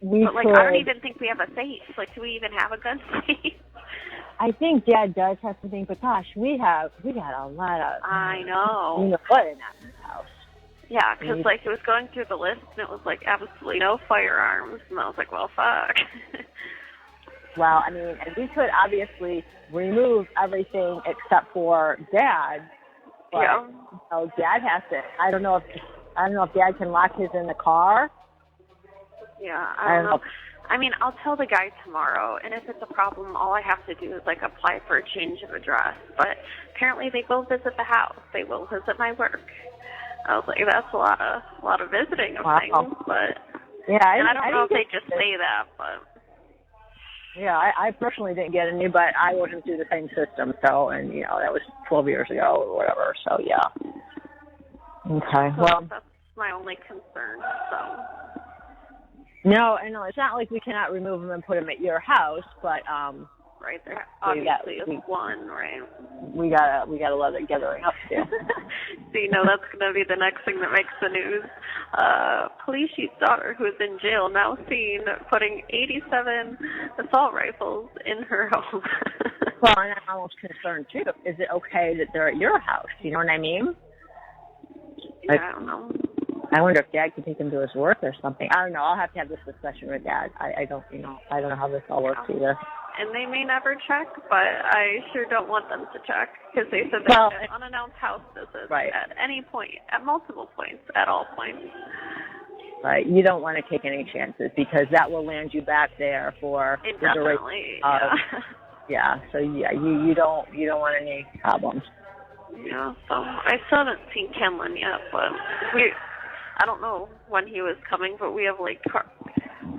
S4: But,
S2: I
S4: don't even think we have a safe. Do we even have a gun safe?
S2: I think Dad does have something, but gosh, we got a lot of...
S4: I know.
S2: You know what in that house.
S4: Yeah, because, it was going through the list, and it was, absolutely no firearms. And I was like, well, fuck.
S2: Well, and we could obviously remove everything except for Dad. But,
S4: yeah.
S2: Dad has to... I don't know if Dad can lock his in the car.
S4: Yeah, I don't know. I'll tell the guy tomorrow, and if it's a problem, all I have to do is, apply for a change of address. But apparently they will visit the house. They will visit my work. I was like, that's a lot of visiting of things, but...
S2: Yeah,
S4: I don't know if they just say that, but...
S2: Yeah, I personally didn't get any, but I wasn't through the same system, so, and, that was 12 years ago or whatever, so, yeah. Okay,
S4: so that's my only concern, so...
S2: No, it's not like we cannot remove them and put them at your house, but
S4: right there obviously is one, right?
S2: We gotta let it gathering up too.
S4: So you know that's going to be the next thing that makes the news. Police chief's daughter, who is in jail, now seen putting 87 assault rifles in her home.
S2: Well, and I'm almost concerned, too. Is it okay that they're at your house? You know what I mean?
S4: Yeah, I don't know.
S2: I wonder if Dad could take him to his work or something. I don't know. I'll have to have this discussion with Dad. I don't know how this all works either.
S4: And they may never check, but I sure don't want them to check because they said that unannounced house visits at any point, at multiple points, at all points.
S2: Right. You don't want to take any chances because that will land you back there for
S4: indefinitely.
S2: Yeah. So you don't want any problems.
S4: Yeah. So I still haven't seen Kenlon yet, but I don't know when he was coming, but we have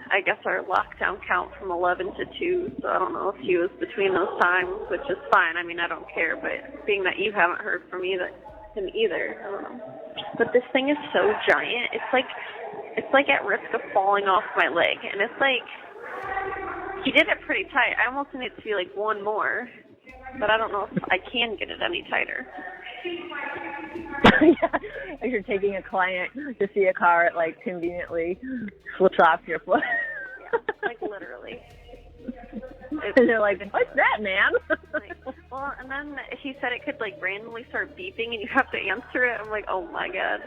S4: I guess our lockdown count from 11 to 2, so I don't know if he was between those times, which is fine. I mean, I don't care, but being that you haven't heard from him either, I don't know. But this thing is so giant. It's like at risk of falling off my leg, and it's like he did it pretty tight. I almost need it to be like one more, but I don't know if I can get it any tighter.
S2: Yeah, if you're taking a client to see a car, it like conveniently slips off your foot.
S4: Yeah, like literally.
S2: And they're like, "What's that, man?"
S4: Well, and then he said it could like randomly start beeping, and you have to answer it. I'm like, oh my god.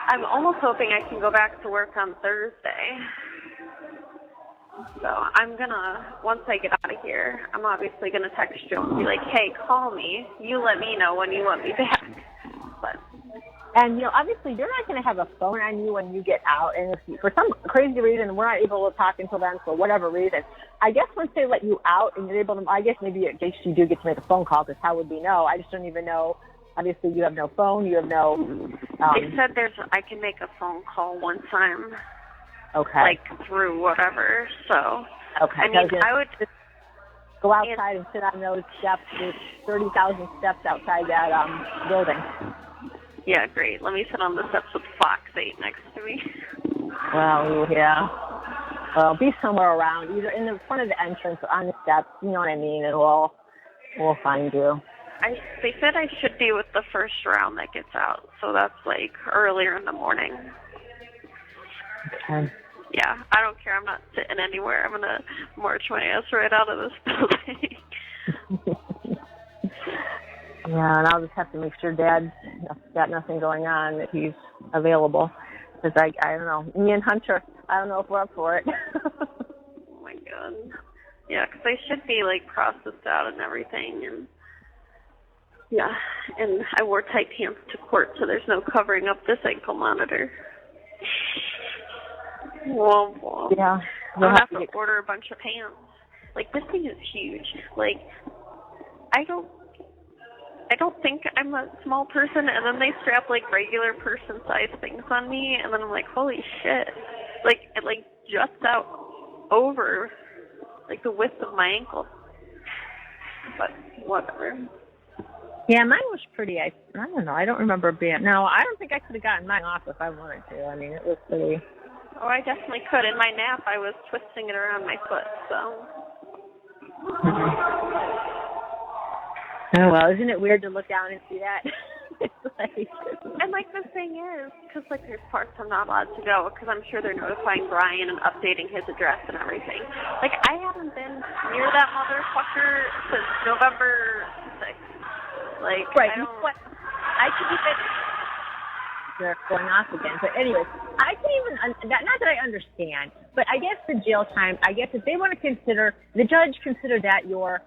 S4: I'm almost hoping I can go back to work on Thursday. So I'm once I get out of here, I'm obviously gonna text you and be like, hey, call me. You let me know when you want me back.
S2: And, obviously you're not going to have a phone on you when you get out. And if for some crazy reason we're not able to talk until then for whatever reason, I guess once they let you out and you're able to, I guess maybe at least you do get to make a phone call because how would we know? I just don't even know. Obviously you have no phone. You have no.
S4: They said I can make a phone call one time.
S2: Okay.
S4: Like through whatever. So.
S2: Okay.
S4: I mean, I would
S2: just go outside and sit on those steps. There's 30,000 steps outside that building.
S4: Yeah, great. Let me sit on the steps with Fox 8 next to me.
S2: Well, yeah. Well, be somewhere around, either in the front of the entrance or on the steps. You know what I mean? And we'll find you.
S4: They said I should be with the first round that gets out, so that's like earlier in the morning.
S2: Okay.
S4: Yeah, I don't care. I'm not sitting anywhere. I'm gonna march my ass right out of this building.
S2: Yeah, and I'll just have to make sure Dad's got nothing going on, that he's available. Because I don't know. Me and Hunter, I don't know if we're up for it.
S4: Oh, my God. Yeah, because they should be, like, processed out and everything. And, yeah, and I wore tight pants to court, so there's no covering up this ankle monitor. Womp womp.
S2: Yeah.
S4: I'll have to order a bunch of pants. Like, this thing is huge. Like, I don't think I'm a small person, and then they strap, like, regular person-sized things on me, and then I'm like, holy shit. Like, it, like, juts out over, like, the width of my ankle. But, whatever.
S2: Yeah, mine was pretty, I don't know, I don't remember being, no, I don't think I could have gotten mine off if I wanted to. I mean, it was pretty.
S4: Oh, I definitely could. In my nap, I was twisting it around my foot, so.
S2: Oh, well, isn't it weird to look down and see that?
S4: And, like, the thing is, because, like, there's parts I'm not allowed to go, because I'm sure they're notifying Brian and updating his address and everything. Like, I haven't been near that motherfucker since November 6th. Like,
S2: right.
S4: I
S2: could be they're going off again. But anyways, I can even, not that I understand, but I guess the jail time, I guess if they want to consider, the judge consider that your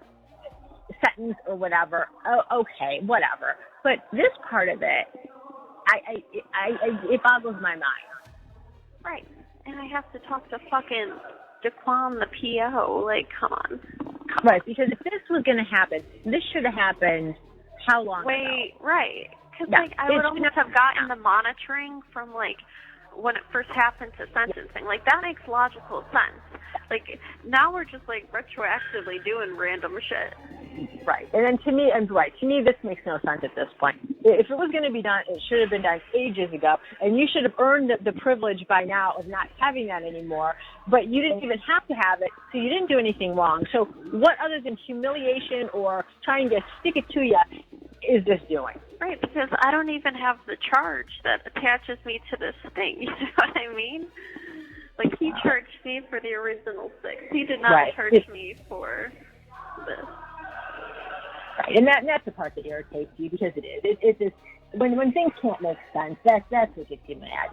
S2: sentence or whatever, okay, whatever. But this part of it, it boggles my mind.
S4: Right. And I have to talk to fucking Daquan, the PO. Like, come on.
S2: Right, because if this was going to happen, this should have happened how long ago?
S4: Right. Because, like, I would almost have gotten the monitoring from, like, when it first happened to sentencing. Like, that makes logical sense. Like, now we're just, like, retroactively doing random shit.
S2: Right. And then to me, this makes no sense at this point. If it was going to be done, it should have been done ages ago. And you should have earned the privilege by now of not having that anymore. But you didn't even have to have it, so you didn't do anything wrong. So what other than humiliation or trying to stick it to you is this doing?
S4: Right, because I don't even have the charge that attaches me to this thing. You know what I mean? Like, he charged me for the original 6. He did not charge me for this.
S2: Right, and that's the part that irritates you, because it is. It's just, when things can't make sense, that's what gets you mad.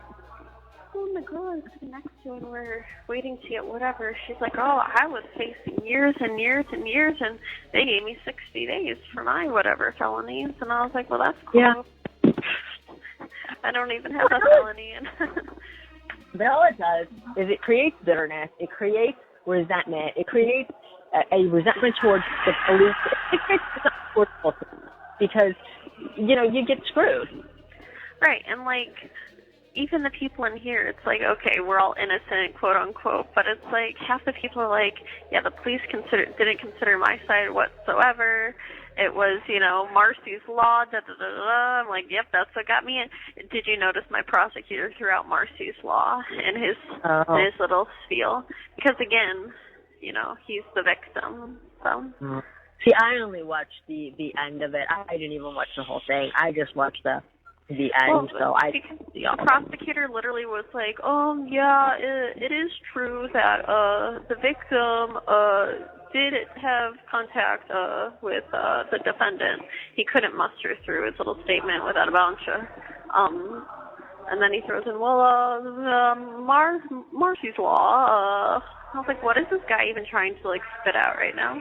S4: Oh, my God, next to and we're waiting to get whatever. She's like, oh, I was facing years and years and years, and they gave me 60 days for my whatever felonies. And I was like, well, that's cool.
S2: Yeah.
S4: I don't even have a felony.
S2: But all it does is it creates bitterness. It creates resentment. It creates a resentment towards the police. It creates resentment towards police because, you get screwed.
S4: Right, and, like, even the people in here, it's like, okay, we're all innocent, quote unquote, but it's like half the people are like, yeah, the police didn't consider my side whatsoever. It was, Marcy's Law, da da da da. I'm like, yep, that's what got me in. Did you notice my prosecutor threw out Marcy's Law in his little spiel? Because again, he's the victim. So.
S2: See, I only watched the end of it. I didn't even watch the whole thing. I just watched the end, because
S4: the prosecutor literally was like, yeah, it is true that the victim did have contact with the defendant. He couldn't muster through his little statement without a bounce. And then he throws in, Marcy's Law. I was like, what is this guy even trying to, spit out right now?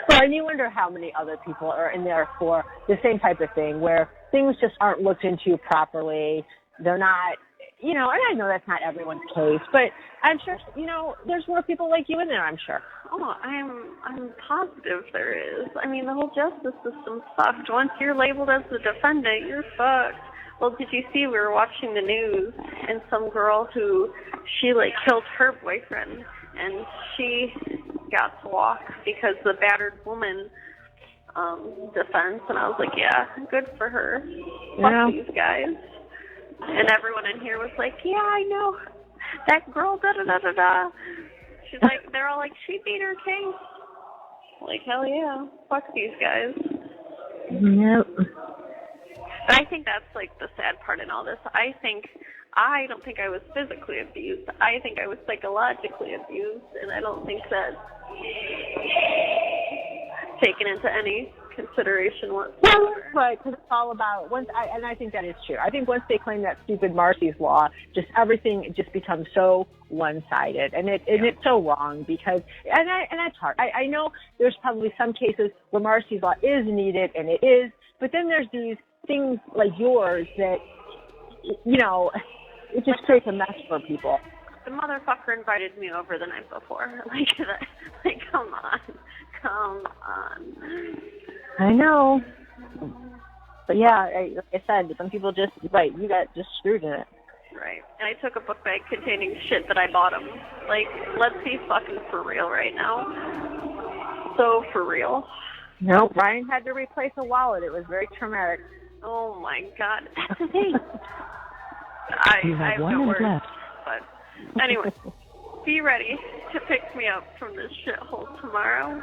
S2: Well, and you wonder how many other people are in there for the same type of thing, where things just aren't looked into properly. They're not, and I know that's not everyone's case, but I'm sure, there's more people like you in there, I'm sure.
S4: Oh, I'm positive there is. I mean, the whole justice system sucked. Once you're labeled as the defendant, you're fucked. Well, did you see, we were watching the news, and some girl she killed her boyfriend, and she got to walk because the battered woman defense, and I was like, yeah, good for her.
S2: Yeah.
S4: Fuck these guys. And everyone in here was like, yeah, I know. That girl, da-da-da-da-da. She's like, they're all like, she beat her case. Like, hell yeah. Fuck these guys.
S2: Yep.
S4: And I think that's, the sad part in all this. I don't think I was physically abused. I think I was psychologically abused, and I don't think that taken into any consideration whatsoever.
S2: Right, because it's all about, and I think that is true. I think once they claim that stupid Marcy's Law, just everything just becomes so one-sided, and it's so wrong, because, and that's hard. I know there's probably some cases where Marcy's Law is needed, and it is, but then there's these things like yours that, it just creates a mess for people.
S4: The motherfucker invited me over the night before. Come on.
S2: I know. But yeah, like I said, some people you got just screwed in it.
S4: Right. And I took a book bag containing shit that I bought him. Let's be fucking for real right now. So for real.
S2: No, Brian had to replace a wallet. It was very traumatic.
S4: Oh my God. That's the thing.
S5: You have
S4: I
S5: 1
S4: no
S5: minute
S4: words,
S5: left.
S4: But anyway, be ready to pick me up from this shithole tomorrow.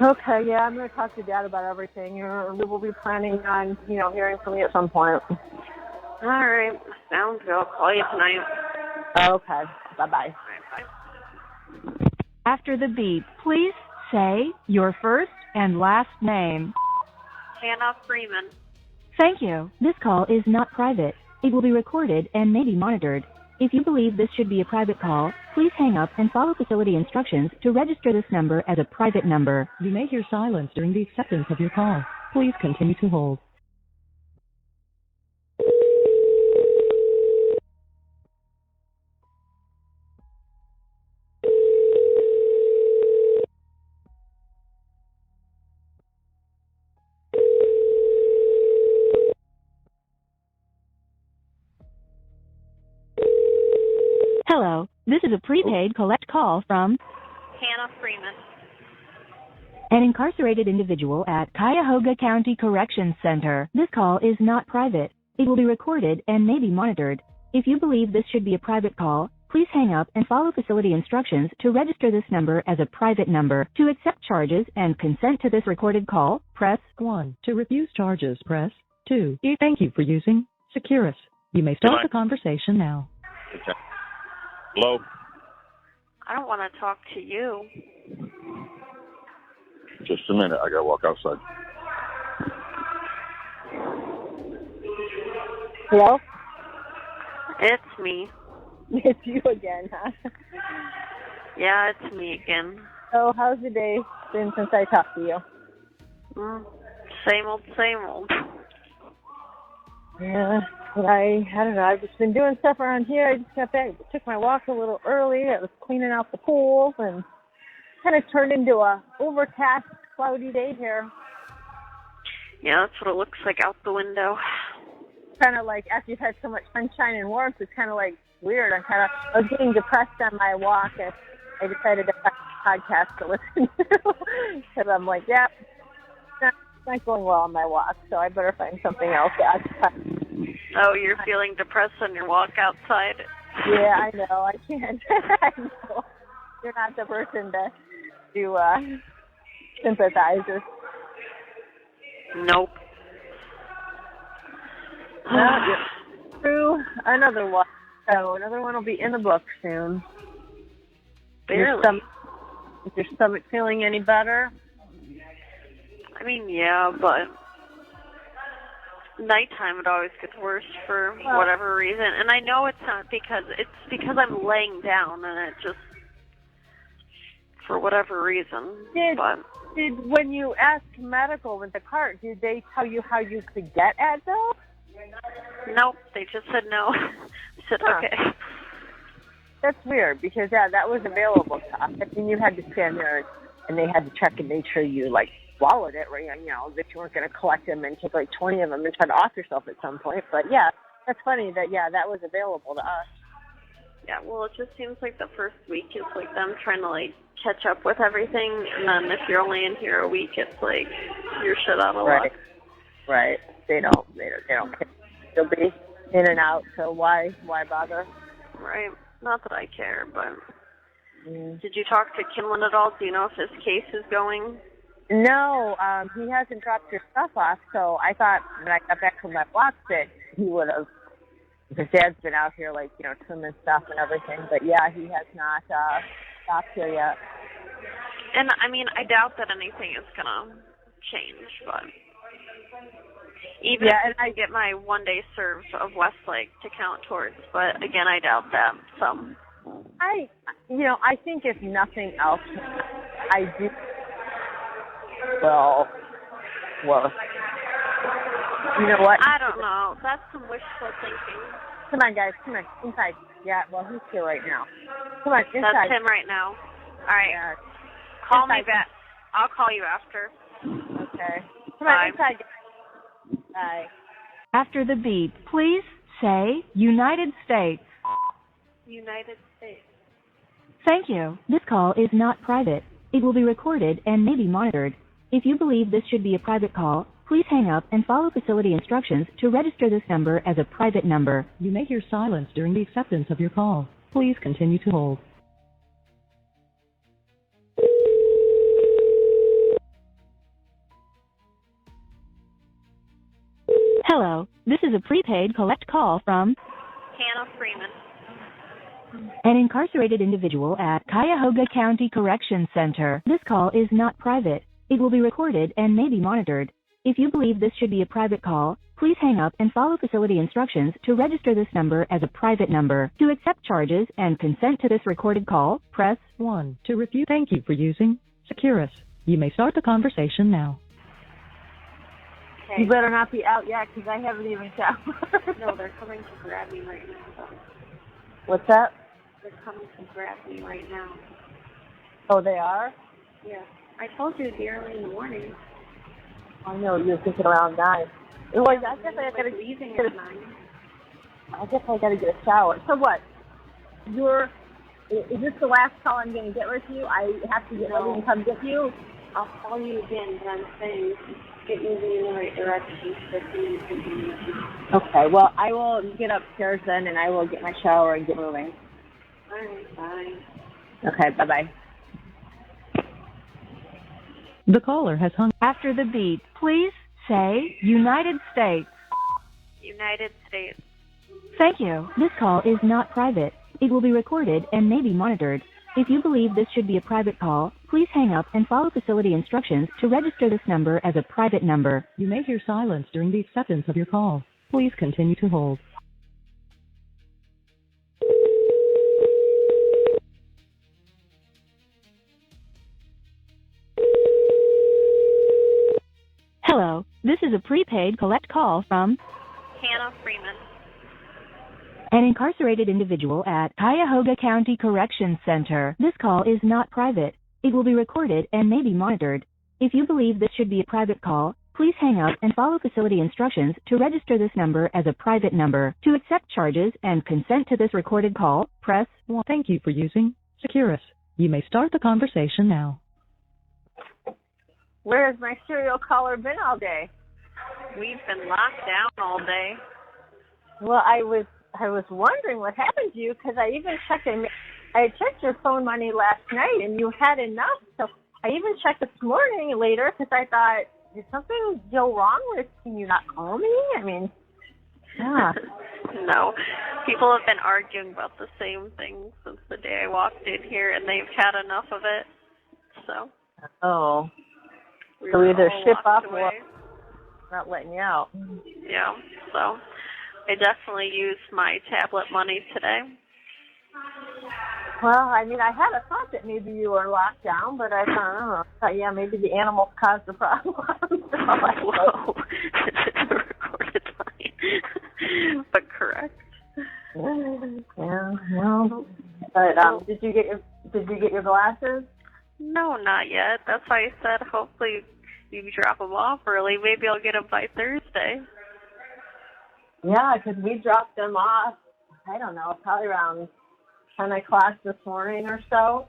S2: Okay, yeah, I'm going to talk to Dad about everything. We will be planning on, hearing from you at some point.
S4: All right, sounds good. I'll call you tonight.
S2: Okay, bye-bye.
S4: All right, bye.
S3: After the beep, please say your first and last name.
S4: Hannah Freeman.
S3: Thank you. This call is not private. It will be recorded and may be monitored. If you believe this should be a private call, please hang up and follow facility instructions to register this number as a private number.
S5: You may hear silence during the acceptance of your call. Please continue to hold.
S3: Hello, this is a prepaid collect call from
S4: Hannah Freeman.
S3: an incarcerated individual at Cuyahoga County Corrections Center. This call is not private. It will be recorded and may be monitored. If you believe this should be a private call, please hang up and follow facility instructions to register this number as a private number. To accept charges and consent to this recorded call, press
S5: 1. To refuse charges, press 2. Thank you for using Securus. You may start the conversation now.
S6: Okay. Hello?
S4: I don't want to talk to you.
S6: Just a minute. I got to walk outside.
S2: Hello?
S4: It's me.
S2: It's you again, huh?
S4: Yeah, it's me again.
S2: So how's the day been since I talked to you?
S4: Same old, same old.
S2: Yeah, but I don't know. I've just been doing stuff around here. I just got back, took my walk a little early. I was cleaning out the pool and kind of turned into a overcast, cloudy day here.
S4: Yeah, that's what it looks like out the window.
S2: Kind of like after you've had so much sunshine and warmth, it's kind of like weird. I was getting depressed on my walk, and I decided to find a podcast to listen to because I'm like, yeah, it's not going well on my walk, so I better find something else to occupy.
S4: Oh, you're feeling depressed on your walk outside?
S2: Yeah, I know. I can't. I know. You're not the person to sympathize with.
S4: Nope.
S2: Through another one. So another one will be in the book soon.
S4: Barely.
S2: Is your stomach feeling any better?
S4: I mean, yeah, but nighttime it always gets worse for whatever reason. And I know it's not because I'm laying down and it just, for whatever reason.
S2: Did when you asked medical with the cart, did they tell you how you could get Advil?
S4: Nope, they just said no. I said, okay.
S2: That's weird because, yeah, that was available to us. I mean, you had to stand there and they had to check and make sure you, like, swallowed it, right? You know, that you weren't going to collect them and take, like, 20 of them and try to off yourself at some point. But, yeah, that's funny that, yeah, that was available to us.
S4: Yeah, well, it just seems like the first week is, like, them trying to, like, catch up with everything. And then if you're only in here a week, it's, like, you're shit out of luck.
S2: Right. They don't care. They'll be in and out, so why bother?
S4: Right. Not that I care, but did you talk to Kinlan at all? Do you know if his case is going?
S2: No, he hasn't dropped your stuff off, so I thought when I got back from my walk that he would have, because Dad's been out here, like, you know, trimming stuff and everything, but yeah, he has not stopped here yet.
S4: And, I mean, I doubt that anything is going to change, but even if I get my one-day serve of Westlake to count towards, but again, I doubt that. So
S2: I think if nothing else, I do well work. You know what?
S4: I don't know. That's some wishful thinking.
S2: Come on, guys. Come on. Inside. Yeah, well, he's here right now. Come on, inside.
S4: That's him right now. All right.
S2: Yeah.
S4: Call
S2: inside.
S4: me back. I'll call you after.
S2: Okay. Come on, inside. Bye.
S3: After the beep, please say United States.
S4: United States.
S3: Thank you. This call is not private. It will be recorded and may be monitored. If you believe this should be a private call, please hang up and follow facility instructions to register this number as a private number.
S5: You may hear silence during the acceptance of your call. Please continue to hold.
S3: Hello, this is a prepaid collect call from
S4: Hannah Freeman.
S3: an incarcerated individual at Cuyahoga County Correction Center. This call is not private. It will be recorded and may be monitored. If you believe this should be a private call, please hang up and follow facility instructions to register this number as a private number. To accept charges and consent to this recorded call, press
S5: 1. To refuse, thank you for using Securus. You may start the conversation now.
S2: You better not be out yet, because I haven't even showered.
S4: No, they're coming to grab me right now.
S2: What's that?
S4: They're coming to grab me right now.
S2: Oh, they are?
S4: Yeah. I told you it'd be early in the morning.
S2: I know, you were thinking around 9. Well, I guess I gotta
S4: leaving at 9.
S2: I guess I gotta get a shower. So what? Is this the last call I'm gonna get with you? I have to get ready and come get you?
S4: I'll call you again, but I'm saying get moving in the right direction so you can continue.
S2: Okay, well, I will get upstairs then, and I will get my shower and get moving.
S4: All right, bye.
S2: Okay, bye-bye.
S5: The caller has hung.
S3: After the beep, please say United States.
S4: United States.
S3: Thank you. This call is not private. It will be recorded and may be monitored. If you believe this should be a private call, please hang up and follow facility instructions to register this number as a private number.
S5: You may hear silence during the acceptance of your call. Please continue to hold.
S3: Hello, this is a prepaid collect call from
S4: Hannah Freeman.
S3: an incarcerated individual at Cuyahoga County Correction Center. This call is not private. It will be recorded and may be monitored. If you believe this should be a private call, please hang up and follow facility instructions to register this number as a private number. To accept charges and consent to this recorded call, press 1.
S5: Thank you for using Securus. You may start the conversation now.
S2: Where's my serial caller been all day?
S4: We've been locked down all day.
S2: Well, I was wondering what happened to you because I even checked. I checked your phone money last night, and you had enough. So I even checked this morning later because I thought, did something go wrong with? Can you not call me? I mean, yeah.
S4: No. People have been arguing about the same thing since the day I walked in here, and they've had enough of it. So.
S2: Oh.
S4: We
S2: So either ship up
S4: away.
S2: or not letting you out.
S4: Yeah, so I definitely used my tablet money today.
S2: Well, I mean, I had a thought that maybe you were locked down, but I thought, yeah, maybe the animals caused the problem.
S4: Whoa. It's a recorded line. But correct.
S2: Yeah, well, but did you get your glasses?
S4: No, not yet. That's why I said hopefully you can drop them off early. Maybe I'll get them by Thursday.
S2: Yeah, because we dropped them off, I don't know, probably around 10 o'clock this morning or so.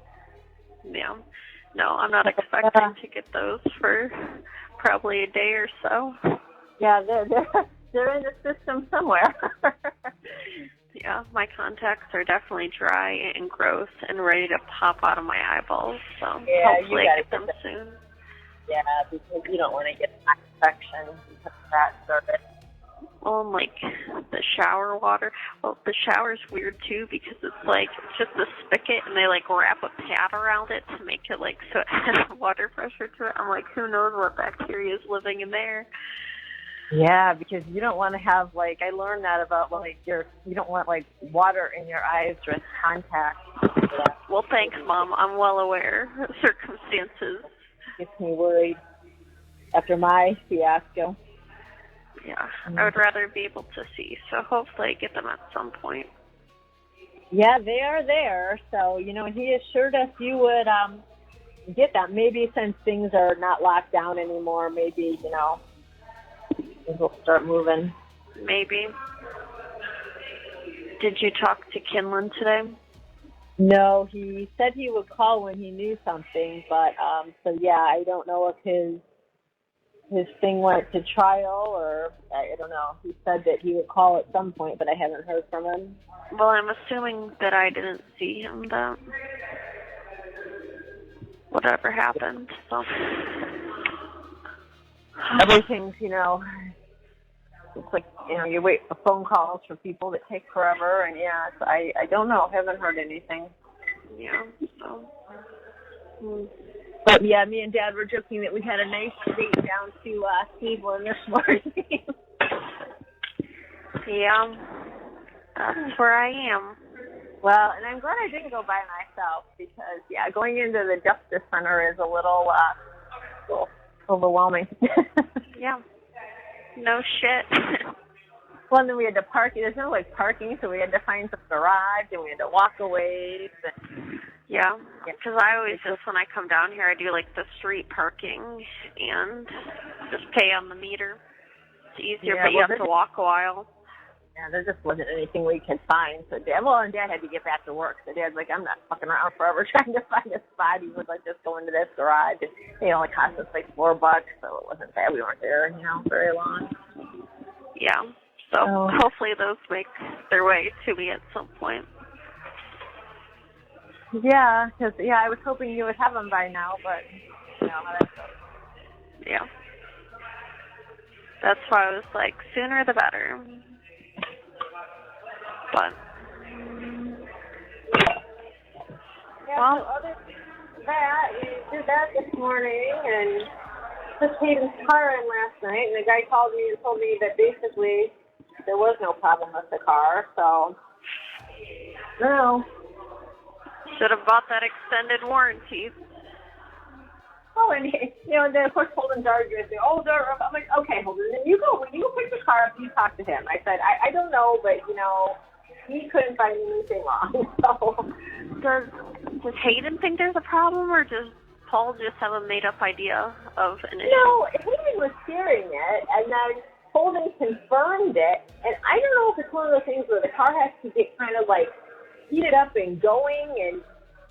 S4: Yeah. No, I'm not expecting to get those for probably a day or so.
S2: Yeah, they're in the system somewhere.
S4: Yeah, my contacts are definitely dry and gross and ready to pop out of my eyeballs. So
S2: yeah,
S4: hopefully
S2: you
S4: I get them
S2: gotta
S4: soon.
S2: Yeah, because you don't want to get eye infection because of that service.
S4: Well, and like the shower water. Well, the shower's weird too because it's like just a spigot and they like wrap a pad around it to make it like so it has water pressure to it. I'm like, who knows what bacteria is living in there?
S2: Yeah, because you don't want to have like I learned that about like you don't want like water in your eyes or contact. Yeah.
S4: Well, thanks, Mom. I'm well aware of circumstances.
S2: Gets me worried after my fiasco.
S4: Yeah, I would rather be able to see, so hopefully I get them at some point.
S2: Yeah, they are there. So, he assured us you would get them. Maybe since things are not locked down anymore, maybe, things will start moving.
S4: Maybe. Did you talk to Kinlan today?
S2: No, he said he would call when he knew something, but, so yeah, I don't know if his thing went to trial or I don't know. He said that he would call at some point, but I haven't heard from him.
S4: Well, I'm assuming that I didn't see him then. Whatever happened, so.
S2: Everything's, it's like, you wait for phone calls for people that take forever, and yeah, so I don't know. Haven't heard anything.
S4: Yeah, so.
S2: But yeah, me and Dad were joking that we had a nice date down to Cleveland this morning.
S4: Yeah, that's where I am.
S2: Well, and I'm glad I didn't go by myself because, yeah, going into the Justice Center is a little overwhelming.
S4: Yeah. No shit.
S2: Well, and then we had to park. There's no, parking, so we had to find some garage, and we had to walk away.
S4: Yeah, because I always just, when I come down here, I do, the street parking and just pay on the meter. It's easier, but you have to walk a while.
S2: Yeah, there just wasn't anything we could find. So Dad had to get back to work. So Dad's like, I'm not fucking around forever trying to find a spot. He was just go into this garage. And it only cost us $4, so it wasn't bad. We weren't there, very long.
S4: Yeah, so hopefully those make their way to me at some point.
S2: Yeah, because I was hoping you would have them by now, but you know how that goes.
S4: Yeah. That's why I was like, sooner the better. But
S2: yeah,
S4: well,
S2: so other than that, we did that this morning and took Hayden's car in last night, and the guy called me and told me that basically there was no problem with the car, so no.
S4: Should have bought that extended warranty.
S2: Oh, and then of course Holden's arguing with me. Oh, I'm like, okay, Holden, then you go pick the car up. You talk to him. I said, I don't know, but he couldn't find anything wrong. So
S4: does Hayden think there's a problem, or does Paul just have a made-up idea of an issue?
S2: No, Hayden was hearing it, and then Holden confirmed it. And I don't know if it's one of those things where the car has to get kind of like heated up and going, and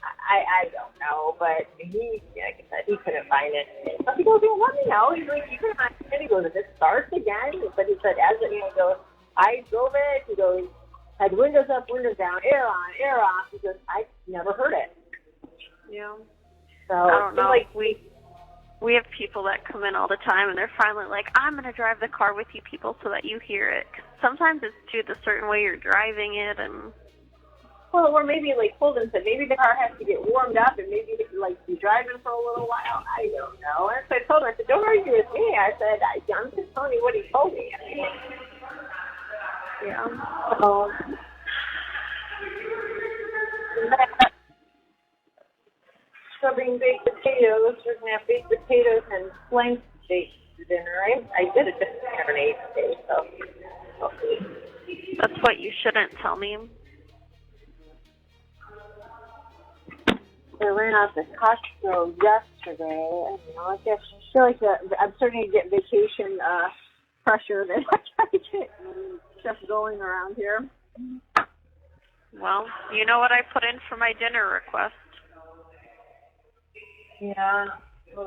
S2: I don't know, but like I said, he couldn't find it. So he goes, well, let me know. He's like, you couldn't find it. He goes, if it starts again, but he said, as it goes, I drove it. He goes, had windows up, windows down, air on, air off. He goes, I never heard it.
S4: Yeah.
S2: So
S4: I don't know.
S2: Like,
S4: we have people that come in all the time, and they're finally like, I'm going to drive the car with you people so that you hear it. 'Cause sometimes it's due to the certain way you're driving it, and
S2: well, or maybe like Holden said, maybe the car has to get warmed up, and maybe it can be driving for a little while. I don't know. And so I told him, I said, don't argue with me. I said, I'm just telling you what he told me. I mean, yeah. Scrubbing baked potatoes. We're gonna have baked potatoes and flanked steak for dinner, right? I did it just marinade today, so hopefully.
S4: That's what you shouldn't tell me.
S2: I ran out to Costco yesterday, and I guess I feel like I'm starting to get vacation pressure that I try to get stuff going around here.
S4: Well, you know what I put in for my dinner request?
S2: Yeah. Well,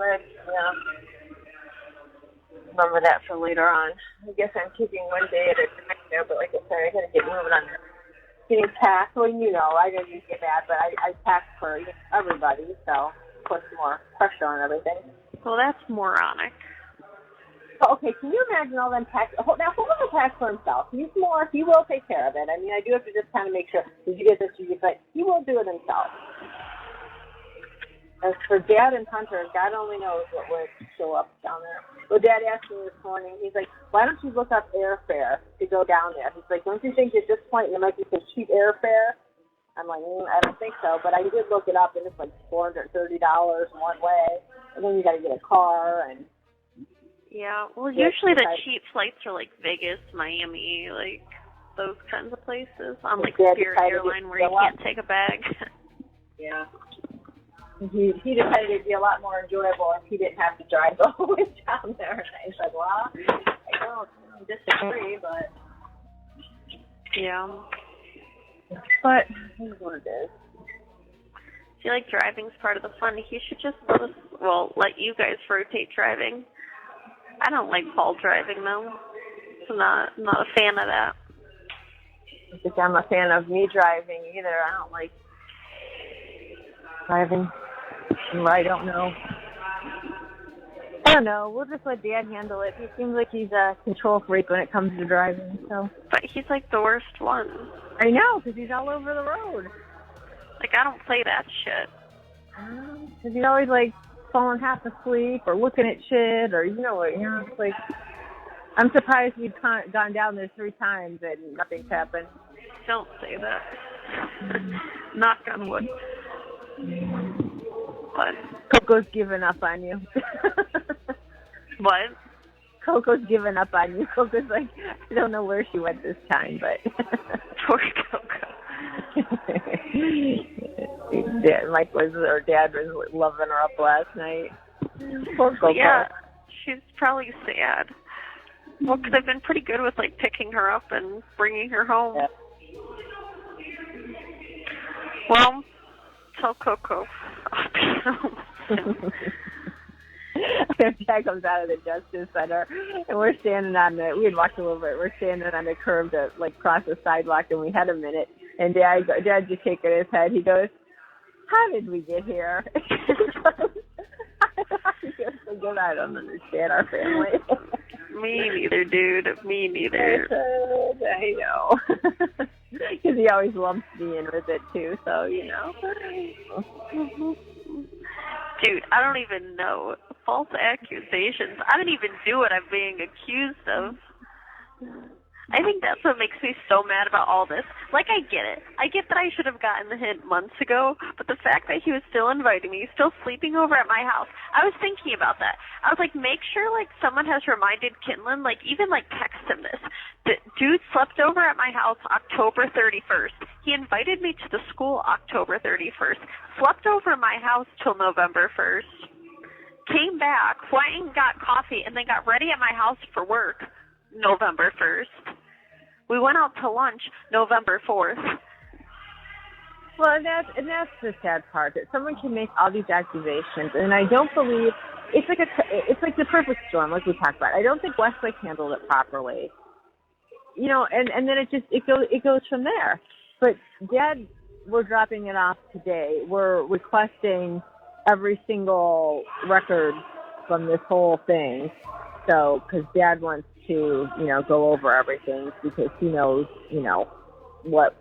S2: remember that for later on. I guess I'm keeping one day at a time there, but like I said, I gotta get moving on there. Getting packed. Well, I didn't get bad, but I packed for everybody, so puts more pressure on everything.
S4: Well, that's moronic.
S2: So, okay, can you imagine all them packs? Now, Holden will pack for himself. He will take care of it. I mean, I do have to just kind of make sure, did you get this, but he will do it himself. As for Dad and Hunter, God only knows what would show up down there. Well, Dad asked me this morning, he's like, why don't you look up airfare to go down there? He's like, don't you think at this point there might be some cheap airfare? I'm like, I don't think so, but I did look it up, and it's like $430 one way, and then you got to get a car, and
S4: yeah, well, usually the cheap flights are like Vegas, Miami, like those kinds of places. On like Spirit Airline where you can't take a bag.
S2: Yeah. He decided it'd be a lot more enjoyable if he didn't have to drive all the way down there. And I said, well, I don't disagree, but
S4: yeah.
S2: But this is what it is.
S4: I feel like driving's part of the fun. He should just let you guys rotate driving. I don't like Paul driving though. I'm not a fan of that.
S2: I think I'm a fan of me driving either. I don't like driving. I don't know. I don't know. We'll just let Dad handle it. He seems like he's a control freak when it comes to driving. So.
S4: But he's like the worst one.
S2: I know, because he's all over the road.
S4: Like, I don't play that shit.
S2: Because he's always like falling half asleep or looking at shit or it's like, I'm surprised we've gone down there 3 times and nothing's happened.
S4: Don't say that. Knock on wood. What?
S2: Coco's given up on you.
S4: What?
S2: Coco's given up on you. Coco's like, I don't know where she went this time, but.
S4: Poor Coco.
S2: Dad was loving her up last night. Poor Coco.
S4: Yeah, she's probably sad. Well, because I've been pretty good with like picking her up and bringing her home.
S2: Yeah.
S4: Well, tell Coco I'll be home.
S2: Dad comes out of the Justice Center, and we're standing we had walked a little bit, we're standing on the curb to, cross the sidewalk, and we had a minute, and Dad's just shaking his head. He goes, how did we get here? I don't understand our family.
S4: Me neither, dude. Me neither.
S2: I know. Because he always lumps me in with it, too, so, you know.
S4: Dude, I don't even know. False accusations. I didn't even do what I'm being accused of. I think that's what makes me so mad about all this. Like, I get it. I get that I should have gotten the hint months ago, but the fact that he was still inviting me, still sleeping over at my house, I was thinking about that. I was like, make sure, like, someone has reminded Kinlan, like, even, like, text him this. The dude slept over at my house October 31st. He invited me to the school October 31st. Slept over at my house till November 1st. Came back, went and got coffee, and then got ready at my house for work November 1st. We went out to lunch November 4th.
S2: Well, and that's the sad part, that someone can make all these accusations, and I don't believe it's like the perfect storm, like we talked about. I don't think Westlake handled it properly, you know, and then it goes from there. But Dad, we're dropping it off today. We're requesting every single record from this whole thing, so because Dad wants to, you know, go over everything because he knows, you know, what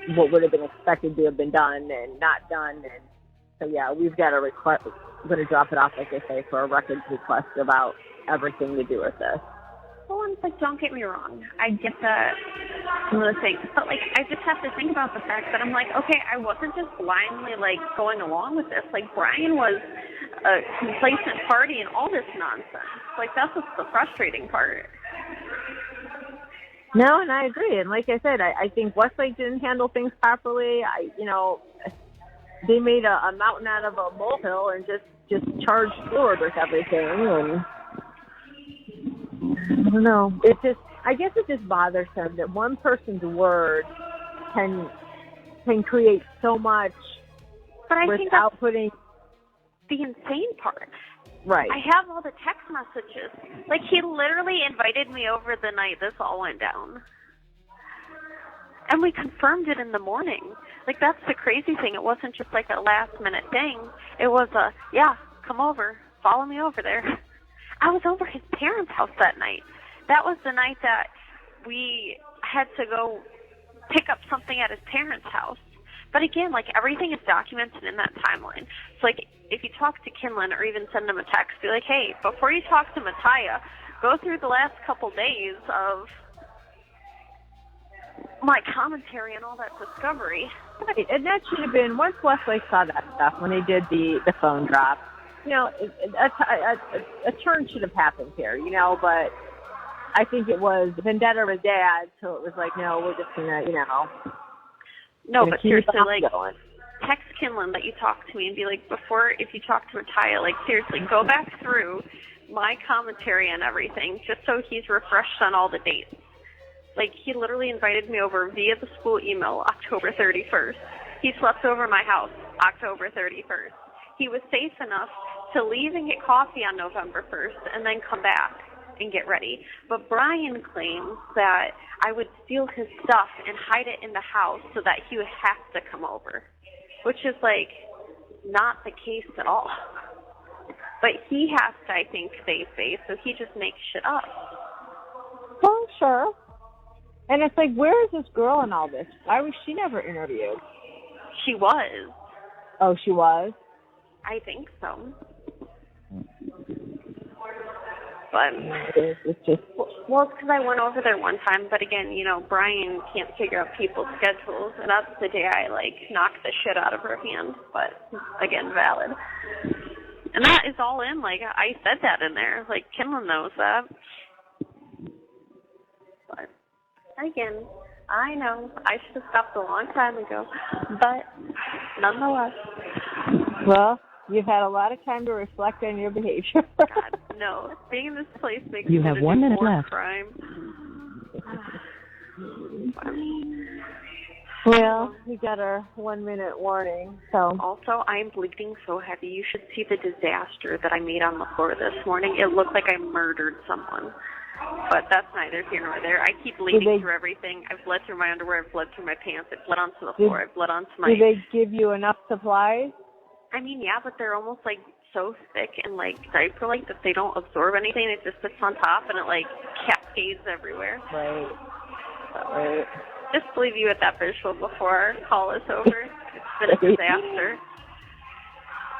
S2: would have been expected to have been done and not done. And so, yeah, we've got a request. We're going to drop it off, like I say, for a records request about everything to do with this.
S4: Well, and, like, don't get me wrong. I get that, some of the things. But, like, I just have to think about the fact that I'm like, okay, I wasn't just blindly, like, going along with this. Like, Brian was a complacent party and all this nonsense. Like, that's what's the frustrating part.
S2: No, and I agree. And like I said, I think Westlake didn't handle things properly. They made a mountain out of a molehill and just charged forward with everything. And I don't know. I guess it just bothers him that one person's word can create so much.
S4: But I think that's
S2: putting
S4: the insane part.
S2: Right.
S4: I have all the text messages. Like, he literally invited me over the night this all went down. And we confirmed it in the morning. Like, that's the crazy thing. It wasn't just like a last-minute thing. It was yeah, come over. Follow me over there. I was over his parents' house that night. That was the night that we had to go pick up something at his parents' house. But again, like, everything is documented in that timeline. So, like, if you talk to Kinlan or even send him a text, be like, hey, before you talk to Mattia, go through the last couple days of my commentary and all that discovery.
S2: Right, and that should have been, once Westlake saw that stuff, when they did the phone drop, you know, a turn should have happened here, you know, but I think it was vendetta with Dad, so it was like, no, we're just going to, you know.
S4: No, but seriously, like, text Kinlan that you talk to me and be like, if you talk to Mattia, like, seriously, go back through my commentary and everything, just so he's refreshed on all the dates. Like, he literally invited me over via the school email October 31st. He slept over my house October 31st. He was safe enough to leave and get coffee on November 1st and then come back and get ready. But Brian claims that I would steal his stuff and hide it in the house so that he would have to come over, which is, like, not the case at all. But he has to, I think, save face, so he just makes shit up.
S2: Well, sure. And it's like, where is this girl in all this? Why was she never interviewed?
S4: She was.
S2: Oh, she was?
S4: I think so. But
S2: it's just...
S4: Well, it's because I went over there one time, but again, you know, Brian can't figure out people's schedules, and that's the day I, like, knocked the shit out of her hand, but, again, valid. And that is all in, like, I said that in there, like, Kinlan knows that. But, again, I know, I should have stopped a long time ago, but, nonetheless.
S2: Well, you've had a lot of time to reflect on your behavior.
S4: God, no. Being in this place makes
S5: you have 1 minute left.
S4: Crime.
S2: Well, we got our 1 minute warning. So
S4: also, I'm bleeding so heavy. You should see the disaster that I made on the floor this morning. It looked like I murdered someone. But that's neither here nor there. I keep bleeding through everything. I've bled through my underwear. I've bled through my pants. I've bled onto the floor. I've bled onto my...
S2: Do they give you enough supplies?
S4: I mean, yeah, but they're almost like so thick and like diaper-like that they don't absorb anything. It just sits on top and it like cascades everywhere.
S2: Right.
S4: So, just leave you at that visual before our call is over. It's been a disaster.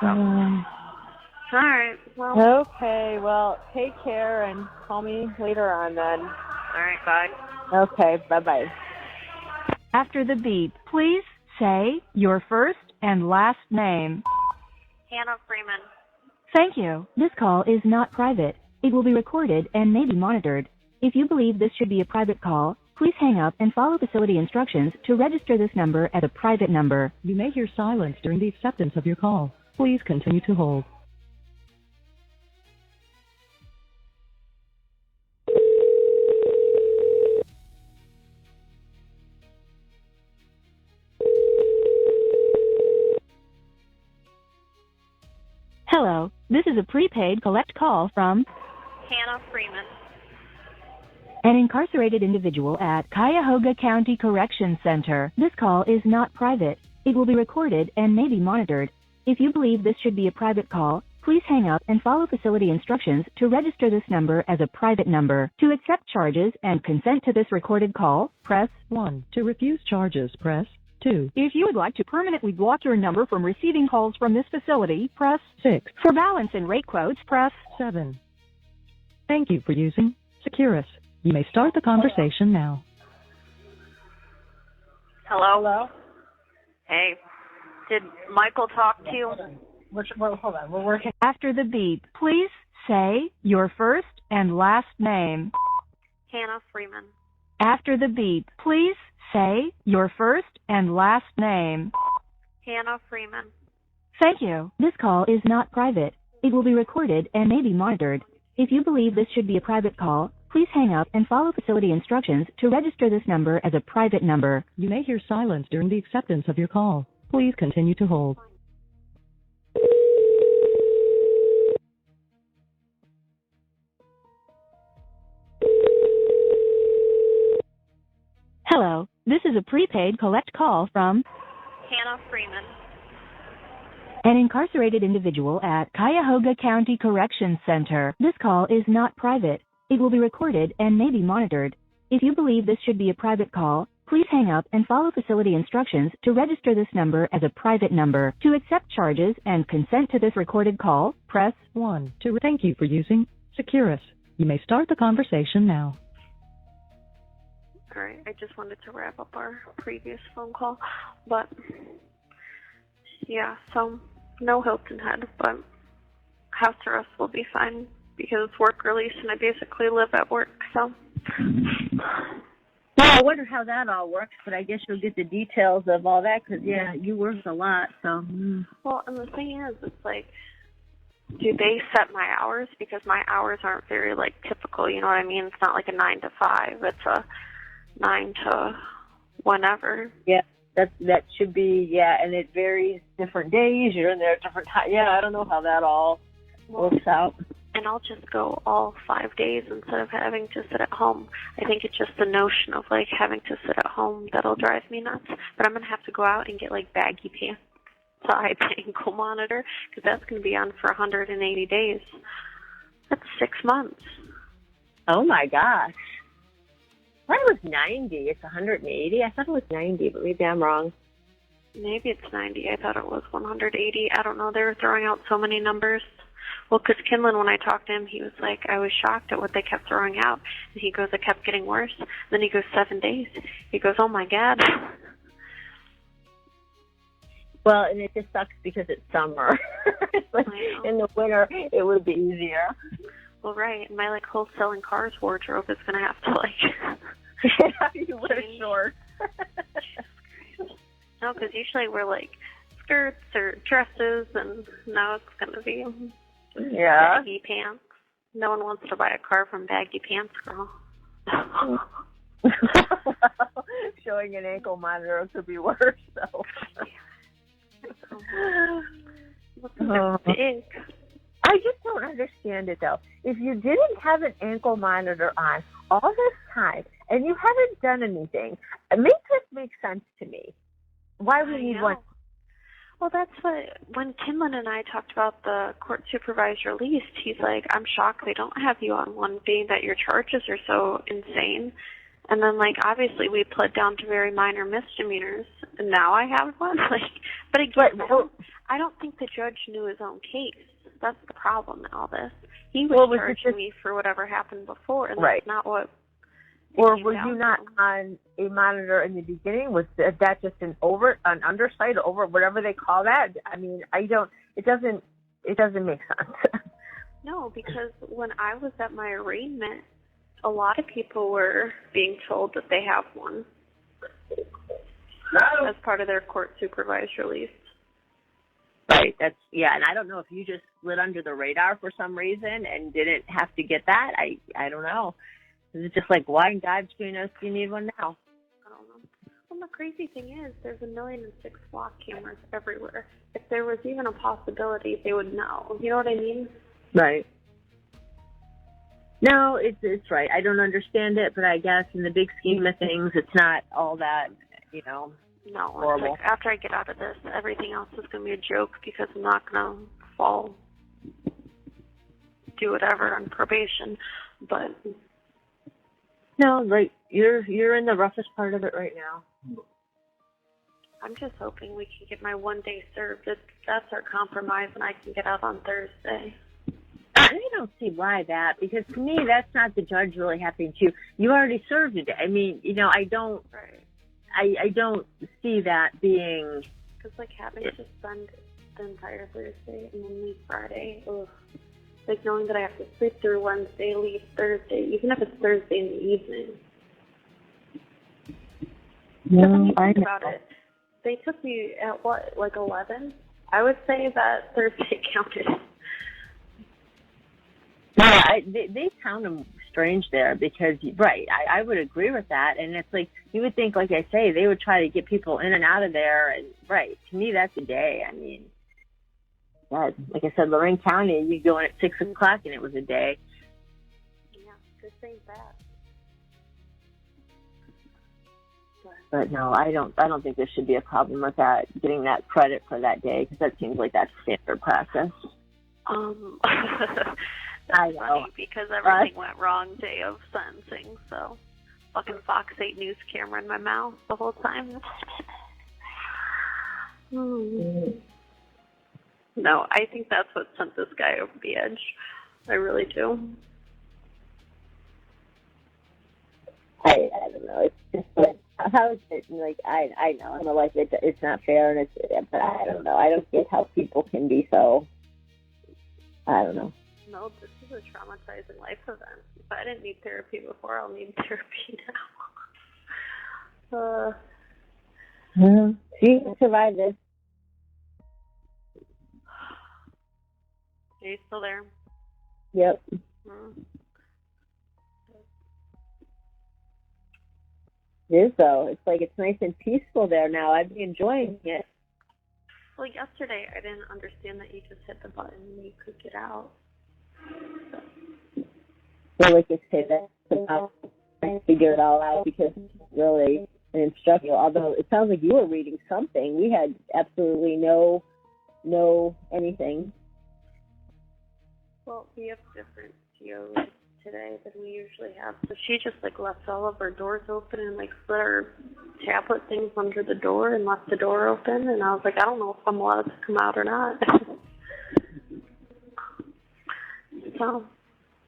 S4: So. All right. Well.
S2: Okay. Well, take care and call me later on then.
S4: All right. Bye.
S2: Okay. Bye-bye.
S3: After the beep, please say your first and last name.
S4: Hannah Freeman.
S3: Thank you. This call is not private. It will be recorded and may be monitored. If you believe this should be a private call, please hang up and follow facility instructions to register this number as a private number.
S5: You may hear silence during the acceptance of your call. Please continue to hold.
S3: Hello, this is a prepaid collect call from
S4: Hannah Freeman.
S3: an incarcerated individual at Cuyahoga County Correction Center. This call is not private. It will be recorded and may be monitored. If you believe this should be a private call, please hang up and follow facility instructions to register this number as a private number. To accept charges and consent to this recorded call, press
S5: 1. To refuse charges, press 2.
S3: If you would like to permanently block your number from receiving calls from this facility, press
S5: 6.
S3: For balance and rate quotes, press
S5: 7. Thank you for using Securus. You may start the conversation now.
S4: Hello? Hey, did Michael talk to you?
S2: Hold on. We're working.
S3: After the beep, please say your first and last name.
S4: Hannah Freeman.
S3: After the beep, please say your first and last name.
S4: Hannah Freeman.
S3: Thank you. This call is not private. It will be recorded and may be monitored. If you believe this should be a private call, please hang up and follow facility instructions to register this number as a private number.
S5: You may hear silence during the acceptance of your call. Please continue to hold.
S3: Hello, this is a prepaid collect call from
S4: Hannah Freeman.
S3: an incarcerated individual at Cuyahoga County Correction Center. This call is not private. It will be recorded and may be monitored. If you believe this should be a private call, please hang up and follow facility instructions to register this number as a private number. To accept charges and consent to this recorded call, press
S5: 1. Thank you for using Securus. You may start the conversation now.
S4: All right, I just wanted to wrap up our previous phone call, but yeah, so no Hilton Head, but house arrest will be fine because it's work release and I basically live at work, so.
S2: Well, I wonder how that all works, but I guess you'll get the details of all that because, yeah, you work a lot, so.
S4: Well, and the thing is, it's like, do they set my hours? Because my hours aren't very, like, typical, you know what I mean? It's not like a 9 to 5. It's a 9 to whenever.
S2: Yeah, that should be, yeah, and it varies different days. You're in there at different times. Yeah, I don't know how that all works out.
S4: And I'll just go all 5 days instead of having to sit at home. I think it's just the notion of, like, having to sit at home that'll drive me nuts. But I'm going to have to go out and get, like, baggy pants, side ankle monitor, because that's going to be on for 180 days. That's 6 months.
S2: Oh, my gosh. I thought it was 90. It's 180. I thought it was 90, but maybe I'm wrong.
S4: Maybe it's 90. I thought it was 180. I don't know. They were throwing out so many numbers. Well, because Kinlan, when I talked to him, he was like, I was shocked at what they kept throwing out. And he goes, it kept getting worse. Then he goes, 7 days. He goes, oh, my God.
S2: Well, and it just sucks because it's summer. It's like in the winter, it would be easier.
S4: Well, right. My, like, whole selling cars wardrobe is going to have to, like...
S2: you wear shorts.
S4: No, because usually we're, like, skirts or dresses, and now it's going to be...
S2: Yeah.
S4: Baggy pants. No one wants to buy a car from Baggy Pants Girl.
S2: Well, showing an ankle monitor could be worse, so.
S4: They're big.
S2: I I just don't understand it, though. If you didn't have an ankle monitor on all this time and you haven't done anything, it makes this make sense to me. Why would you need one?
S4: Well, that's what, when Kinlan and I talked about the court supervised release, he's like, I'm shocked they don't have you on one, being that your charges are so insane. And then, like, obviously we pled down to very minor misdemeanors, and now I have one. Like, but again, I don't think the judge knew his own case. That's the problem in all this. He was charging me for whatever happened before, and that's not what.
S2: Or were you not on a monitor in the beginning? Was that just an undersight, whatever they call that? I mean, it doesn't make sense.
S4: No, because when I was at my arraignment, a lot of people were being told that they have one as part of their court supervised release.
S2: Right. And I don't know if you just slid under the radar for some reason and didn't have to get that. I don't know. It's just like, why in God's green earth do you need one now?
S4: I don't know. Well, the crazy thing is, there's 1,000,006 block cameras everywhere. If there was even a possibility, they would know. You know what I mean?
S2: Right. No, it's right. I don't understand it, but I guess in the big scheme of things, it's not all that,
S4: No,
S2: horrible.
S4: It's like after I get out of this, everything else is going to be a joke because I'm not going to do whatever on probation. But
S2: no, like you're in the roughest part of it right now.
S4: I'm just hoping we can get my 1 day served. That's our compromise, and I can get out on Thursday.
S2: I don't see why that, because to me, that's not the judge really having to. You already served it. I mean, I don't.
S4: Right.
S2: I don't see that being.
S4: Because like having to spend the entire Thursday and then leave Friday. Ugh. Like knowing that I have to sleep through Wednesday, leave Thursday, even if it's Thursday in the evening.
S2: No,
S4: I think about it. They took me at what, like 11? I would say that Thursday counted.
S2: Yeah, they sound strange there because, right, I would agree with that. And it's like, you would think, like I say, they would try to get people in and out of there. And, right, to me, that's a day. I mean, God, like I said, Lorraine County, you go in at 6 o'clock and it was a day.
S4: Yeah, this ain't bad.
S2: But no, I don't think there should be a problem with that, getting that credit for that day, because that seems like that's standard practice.
S4: That's funny because everything went wrong day of sentencing, so fucking Fox 8 News camera in my mouth the whole time. No, I think that's what sent this guy over the edge. I really do.
S2: I don't know. It's just like, how is it, like, I know, I'm like, it's not fair, and but I don't know. I don't get how people can be so, I don't know.
S4: No, this is a traumatizing life event. If I didn't need therapy before, I'll need therapy now.
S2: She survived this.
S4: Are you still there?
S2: Yep. It is, though. It's like it's nice and peaceful there now. I'd be enjoying it.
S4: Well, yesterday I didn't understand that you just hit the button and you could get out.
S2: Well, like I say, that's about trying to figure it all out, because it's really an instructional. Although it sounds like you were reading something. We had absolutely no anything.
S4: Well, we have different COs today than we usually have. So she just like left all of her doors open and like slid her tablet things under the door and left the door open. And I was like, I don't know if I'm allowed to come out or not. So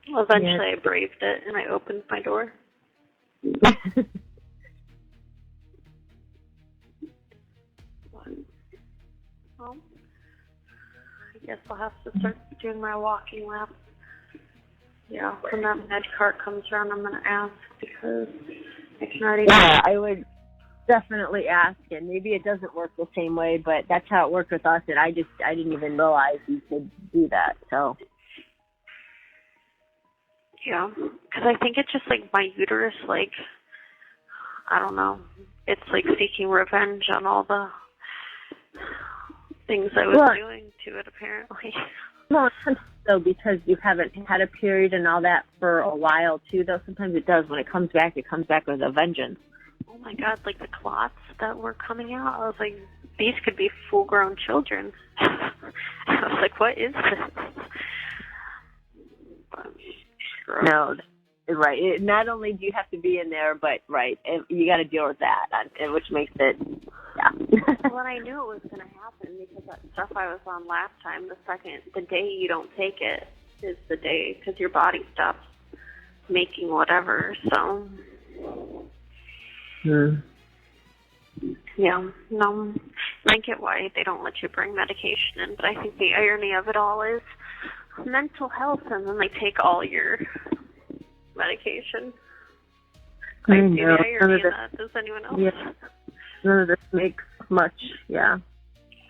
S4: eventually I braved it and I opened my door. Well, I guess I'll have to start doing my walking laps. Yeah, when that med cart comes around, I'm going to ask, because I can already...
S2: Yeah, I would definitely ask, and maybe it doesn't work the same way, but that's how it worked with us, and I didn't even realize you could do that, so...
S4: Yeah, because I think it's just like my uterus, like, I don't know, it's like seeking revenge on all the things I was doing to it, apparently.
S2: Well, sometimes, though, because you haven't had a period and all that for a while, too, though, sometimes it does. When it comes back with a vengeance.
S4: Oh, my God, like the clots that were coming out. I was like, these could be full-grown children. I was like, what is this? But,
S2: no, right. Not only do you have to be in there, but, right, you got to deal with that, which makes it, yeah.
S4: Well, I knew it was going to happen because that stuff I was on last time, the day you don't take it is the day, because your body stops making whatever, so... Yeah, no, I get why they don't let you bring medication in, but I think the irony of it all is mental health, and then they take all your medication.
S2: I
S4: see
S2: know.
S4: the irony in that. Does anyone else?
S2: Yeah. None of this makes much,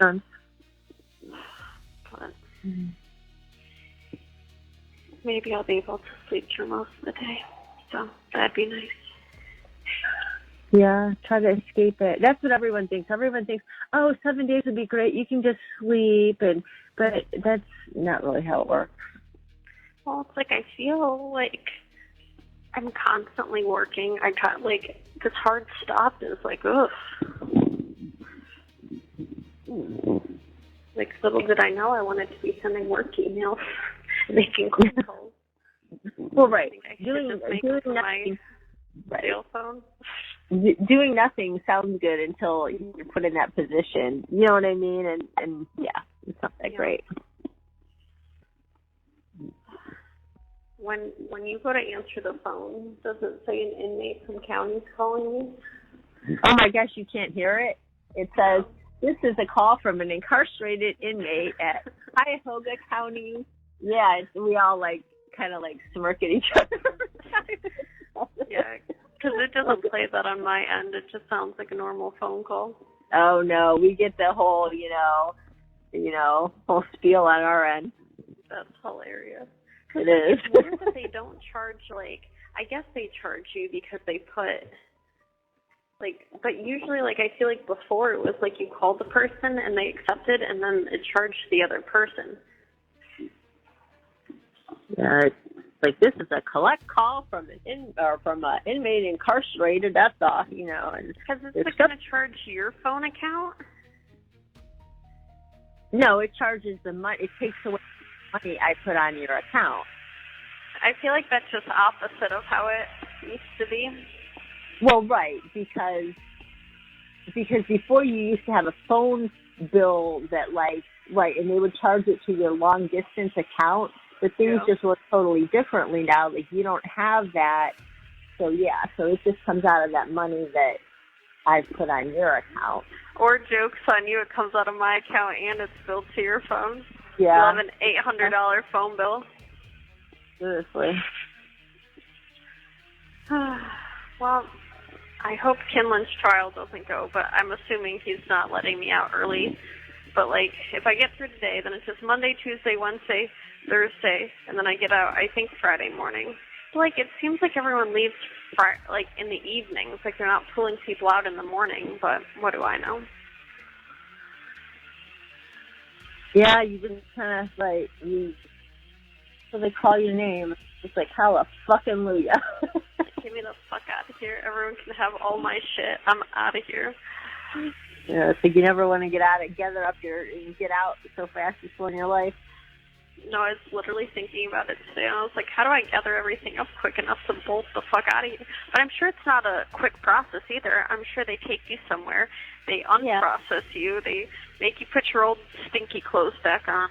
S2: sense.
S4: But maybe I'll be able to sleep through most of the day, so that'd be nice.
S2: Yeah, try to escape it. That's what everyone thinks. Everyone thinks, 7 days would be great. You can just sleep, but that's not really how it works.
S4: Well, it's like I feel like I'm constantly working. I got like this hard stop is like, ugh. Like little did I know I wanted to be sending work emails, making calls.
S2: Well, right.
S4: Doing nothing. My cell phone.
S2: Doing nothing sounds good until you're put in that position. You know what I mean? And yeah, it's not that great.
S4: When you go to answer the phone, does it say an inmate from county's calling you?
S2: Oh my gosh, you can't hear it? It says, this is a call from an incarcerated inmate at Cuyahoga County. Yeah, we all kind of smirk at each other.
S4: Yeah, because it doesn't play that on my end. It just sounds like a normal phone call.
S2: Oh no, we get the whole, whole spiel on our end.
S4: That's hilarious.
S2: It is.
S4: It's weird that they don't charge, I guess they charge you because they put, but usually, I feel like before it was you called the person and they accepted and then it charged the other person.
S2: Yeah, it's this is a collect call from an inmate incarcerated. That's all, and
S4: because it's going to charge your phone account.
S2: No, it charges the money. It takes away the money I put on your account.
S4: I feel like that's just opposite of how it used to be.
S2: Well, right, because before you used to have a phone bill that and they would charge it to your long distance account. But things just work totally differently now. You don't have that. So, so it just comes out of that money that I've put on your account.
S4: Or joke's on you, it comes out of my account and it's billed to your phone.
S2: Yeah.
S4: You'll have an $800 phone bill.
S2: Seriously.
S4: Well, I hope Kinlan's trial doesn't go, but I'm assuming he's not letting me out early. But, if I get through today, then it's just Monday, Tuesday, Wednesday, Thursday, and then I get out, I think, Friday morning. It seems like everyone leaves, in the evenings. They're not pulling people out in the morning, but what do I know?
S2: Yeah, you just kind of, so they call your name. It's hallelujah.
S4: Get me the fuck out of here. Everyone can have all my shit. I'm out of here.
S2: Yeah, so you never want to get out so fast before in your life.
S4: No, I was literally thinking about it today. I was like, how do I gather everything up quick enough to bolt the fuck out of here? But I'm sure it's not a quick process either. I'm sure they take you somewhere. They unprocess you. They make you put your old stinky clothes back on.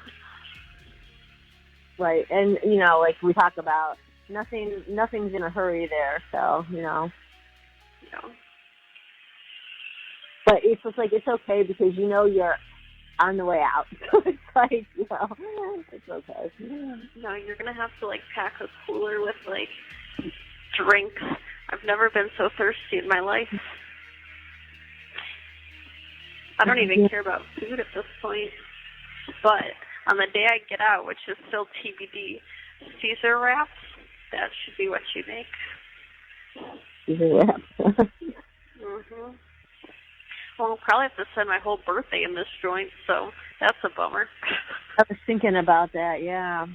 S2: Right, and, we talk about, nothing's in a hurry there, so,
S4: Yeah.
S2: But it's just it's okay because you're on the way out. So it's it's okay.
S4: No, you're going to have to, pack a cooler with, drinks. I've never been so thirsty in my life. I don't even care about food at this point. But on the day I get out, which is still TBD, Caesar wraps, that should be what you make.
S2: Caesar wraps.
S4: Mhm. Well, I'll probably have to spend my whole birthday in this joint, so that's a bummer.
S2: I was thinking about that, yeah.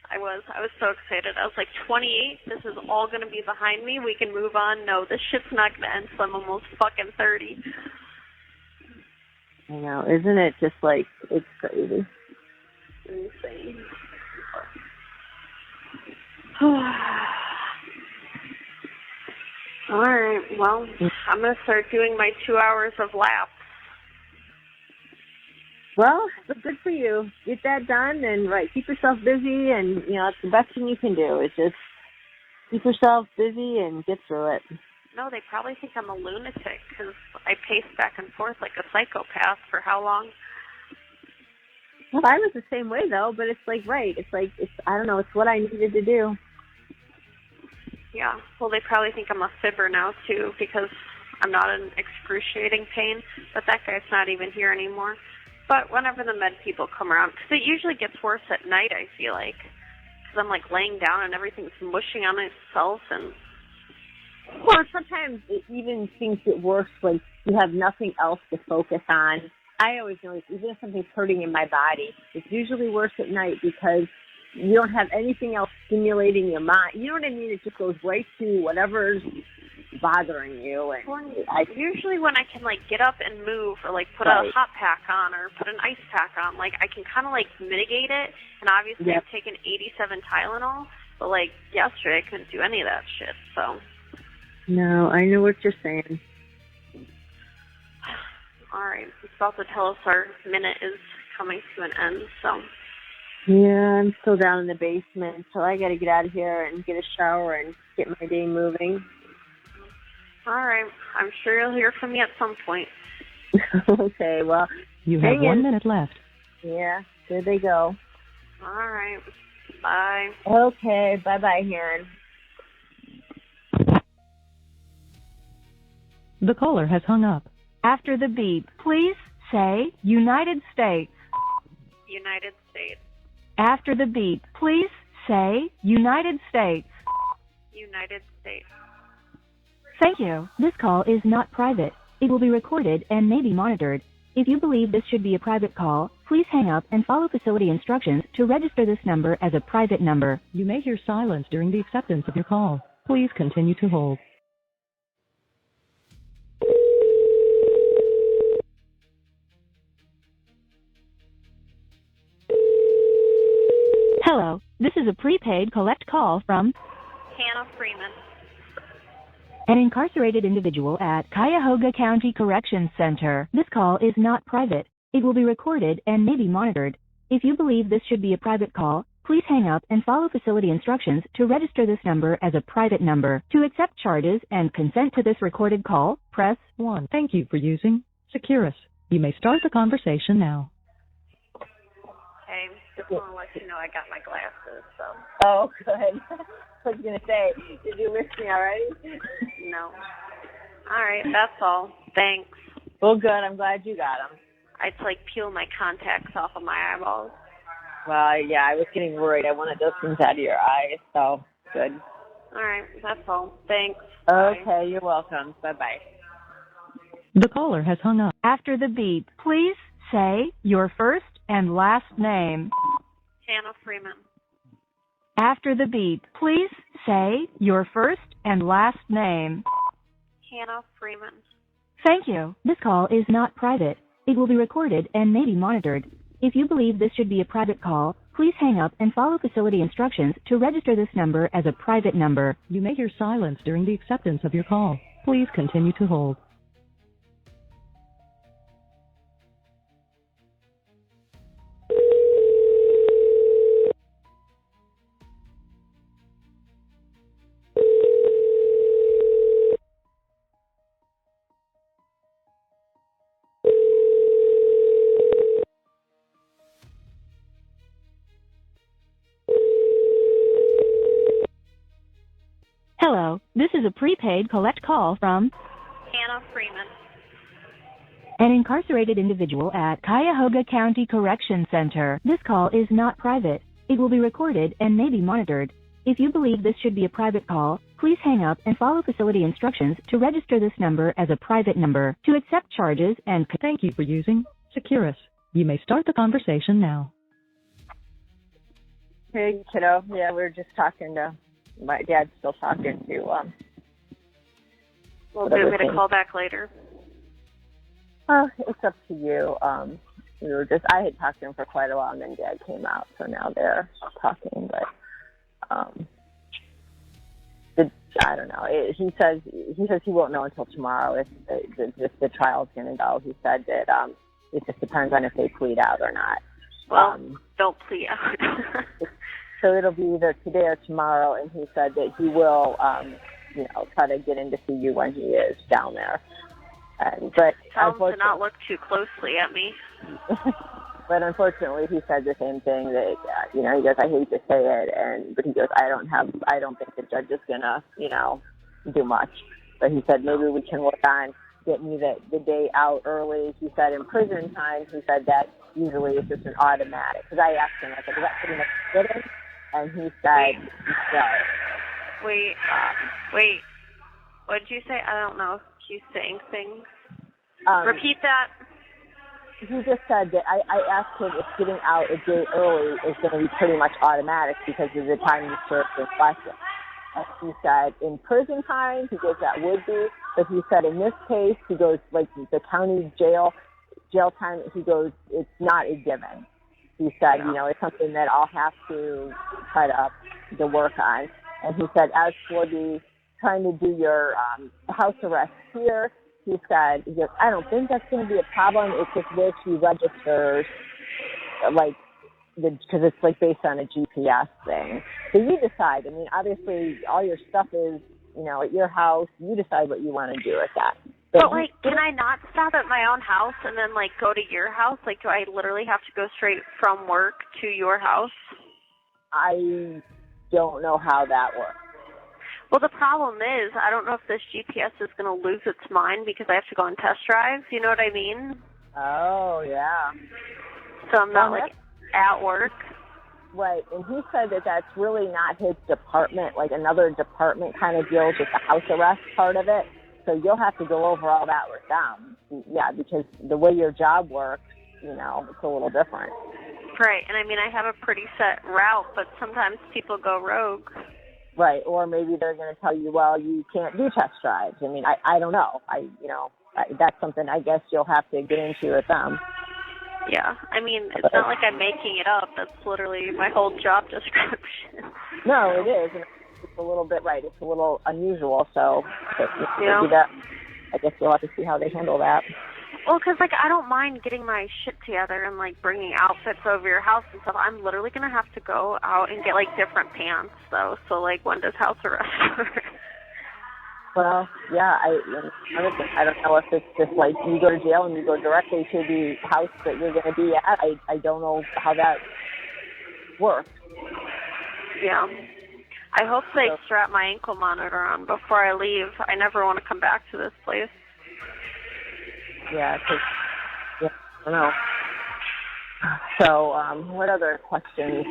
S4: I was so excited. I was like, 28, this is all going to be behind me. We can move on. No, this shit's not going to end till I'm almost fucking 30.
S2: I know, isn't it just like, it's crazy.
S4: Insane. All right, well, I'm going to start doing my 2 hours of laps.
S2: Well, but good for you. Get that done and keep yourself busy, and it's the best thing you can do. Is just keep yourself busy and get through it.
S4: No, they probably think I'm a lunatic because I pace back and forth like a psychopath for how long?
S2: Well, I was the same way though, but it's it's I don't know, it's what I needed to do.
S4: Yeah, well, they probably think I'm a fibber now too because I'm not in excruciating pain, but that guy's not even here anymore. But whenever the med people come around, because it usually gets worse at night, I feel like, because I'm laying down and everything's mushing on itself. And
S2: well, sometimes it even things get worse when you have nothing else to focus on. I always know even if something's hurting in my body, it's usually worse at night because you don't have anything else stimulating your mind. You know what I mean? It just goes right to whatever's bothering you. And
S4: usually when I can get up and move or put a hot pack on or put an ice pack on, I can kind of mitigate it. And obviously I've taken 87 Tylenol, but yesterday I couldn't do any of that shit. So
S2: no, I know what you're saying.
S4: All right, it's about to tell us our minute is coming to an end. So
S2: yeah, I'm still down in the basement, so I got to get out of here and get a shower and get my day moving.
S4: All right. I'm sure you'll hear from me at some point.
S2: Okay, well,
S5: you have 1 minute left.
S2: Yeah, there they go.
S4: All right. Bye.
S2: Okay, bye-bye, Hannah.
S5: The caller has hung up.
S3: After the beep, please say United States.
S4: United States.
S3: After the beep, please say United States.
S4: United States.
S3: Thank you. This call is not private. It will be recorded and may be monitored. If you believe this should be a private call, please hang up and follow facility instructions to register this number as a private number.
S5: You may hear silence during the acceptance of your call. Please continue to hold.
S3: Hello, this is a prepaid collect call from
S4: Hannah Freeman.
S3: An incarcerated individual at Cuyahoga County Correction Center. This call is not private. It will be recorded and may be monitored. If you believe this should be a private call, please hang up and follow facility instructions to register this number as a private number. To accept charges and consent to this recorded call, press
S5: 1. Thank you for using Securus. You may start the conversation now.
S4: Hey, just want to let you know I got my glasses, so.
S2: Oh, good. I was going to say, did you miss me already?
S4: No. All right, that's all. Thanks.
S2: Well, good. I'm glad you got them.
S4: I'd peel my contacts off of my eyeballs.
S2: Well, yeah, I was getting worried. I wanted those things out of your eyes, so good.
S4: All right, that's all. Thanks.
S2: Okay,
S4: Bye.
S2: You're welcome. Bye-bye.
S5: The caller has hung up.
S3: After the beep, please say your first and last name.
S4: Hannah Freeman.
S3: After the beep, please say your first and last name.
S4: Hannah Freeman.
S3: Thank you. This call is not private. It will be recorded and may be monitored. If you believe this should be a private call, please hang up and follow facility instructions to register this number as a private number.
S5: You may hear silence during the acceptance of your call. Please continue to hold.
S3: Hello, this is a prepaid collect call from
S4: Hannah Freeman.
S3: an incarcerated individual at Cuyahoga County Correction Center. This call is not private. It will be recorded and may be monitored. If you believe this should be a private call, please hang up and follow facility instructions to register this number as a private number. To accept charges and
S5: thank you for using Securus. You may start the conversation now.
S2: Hey, kiddo. Yeah, we were just talking to, my dad's still talking to,
S4: Well, do you want me to call back later?
S2: It's up to you. I had talked to him for quite a while, and then Dad came out, so now they're talking, but, I don't know. He says he won't know until tomorrow if the trial's going to go. He said that, it just depends on if they plead out or not.
S4: Well, don't plead out.
S2: So it'll be either today or tomorrow, and he said that he will, try to get in to see you when he is down there. But
S4: tell him to not look too closely at me.
S2: But unfortunately, he said the same thing that, he goes, I hate to say it, but he goes, I don't think the judge is gonna, do much. But he said maybe we can work on getting you the day out early. He said in prison time, he said that usually it's just an automatic. Because I asked him, I said, is that pretty much fitting? And he said, no.
S4: Wait. What did you say? I don't know. He's saying things. Repeat that.
S2: He just said that I asked him if getting out a day early is going to be pretty much automatic because of the time you served in question. And he said in prison time, he goes, that would be. But he said in this case, he goes, like the county jail time, he goes, it's not a given. He said, it's something that I'll have to try to work on. And he said, as for the trying to do your house arrest here, he said, I don't think that's going to be a problem. It's just where she registers, because it's like based on a GPS thing. So you decide. I mean, obviously, all your stuff is, at your house. You decide what you want to do with that.
S4: But can I not stop at my own house and then, go to your house? Do I literally have to go straight from work to your house?
S2: I don't know how that works.
S4: Well, the problem is, I don't know if this GPS is going to lose its mind because I have to go on test drives. You know what I mean?
S2: Oh, yeah.
S4: So I'm not, at work.
S2: Right, and he said that that's really not his department, another department kind of deals with the house arrest part of it. So you'll have to go over all that with them. Yeah, because the way your job works, it's a little different.
S4: Right, and I have a pretty set route, but sometimes people go rogue.
S2: Right, or maybe they're going to tell you, well, you can't do test drives. I don't know. That's something I guess you'll have to get into with them.
S4: Yeah, it's not like I'm making it up. That's literally my whole job description.
S2: No, it is. And it's a little bit, right, it's a little unusual, so I guess you'll have to see how they handle that.
S4: Well, because, I don't mind getting my shit together and, bringing outfits over your house and stuff. I'm literally going to have to go out and get, different pants, though. So, when does house arrest start?
S2: Well, yeah, I don't know if it's just, you go to jail and you go directly to the house that you're going to be at. I don't know how that works.
S4: Yeah. I hope they strap my ankle monitor on before I leave. I never want to come back to this place.
S2: Yeah, I don't know. So, what other questions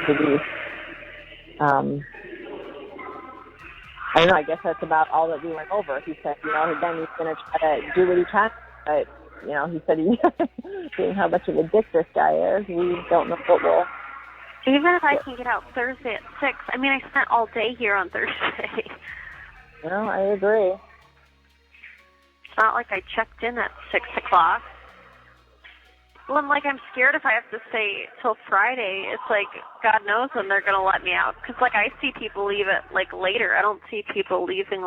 S2: did you, I don't know, I guess that's about all that we went over. He said, then he's going to try to do what he can, but, he said seeing how much of a dick this guy is, we don't know what will.
S4: Even if I can get out Thursday at 6, I spent all day here on Thursday.
S2: No, I agree.
S4: It's not like I checked in at 6 o'clock. Well, I'm scared if I have to stay till Friday. It's God knows when they're going to let me out. Because, I see people leave it, later. I don't see people leaving,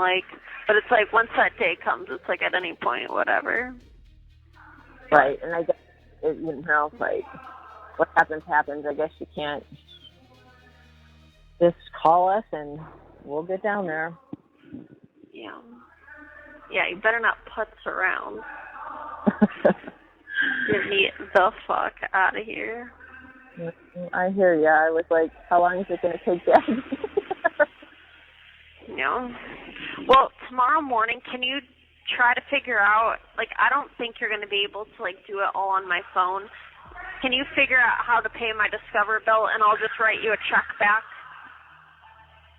S4: but it's once that day comes, it's at any point, whatever.
S2: Right, and I guess, what happens. I guess you can't just call us and we'll get down there.
S4: Yeah. Yeah, you better not putz around. Get me the fuck out of here.
S2: I hear ya. I was how long is it going to take you?
S4: No. Well, tomorrow morning, can you try to figure out, I don't think you're going to be able to, do it all on my phone. Can you figure out how to pay my Discover bill, and I'll just write you a check back?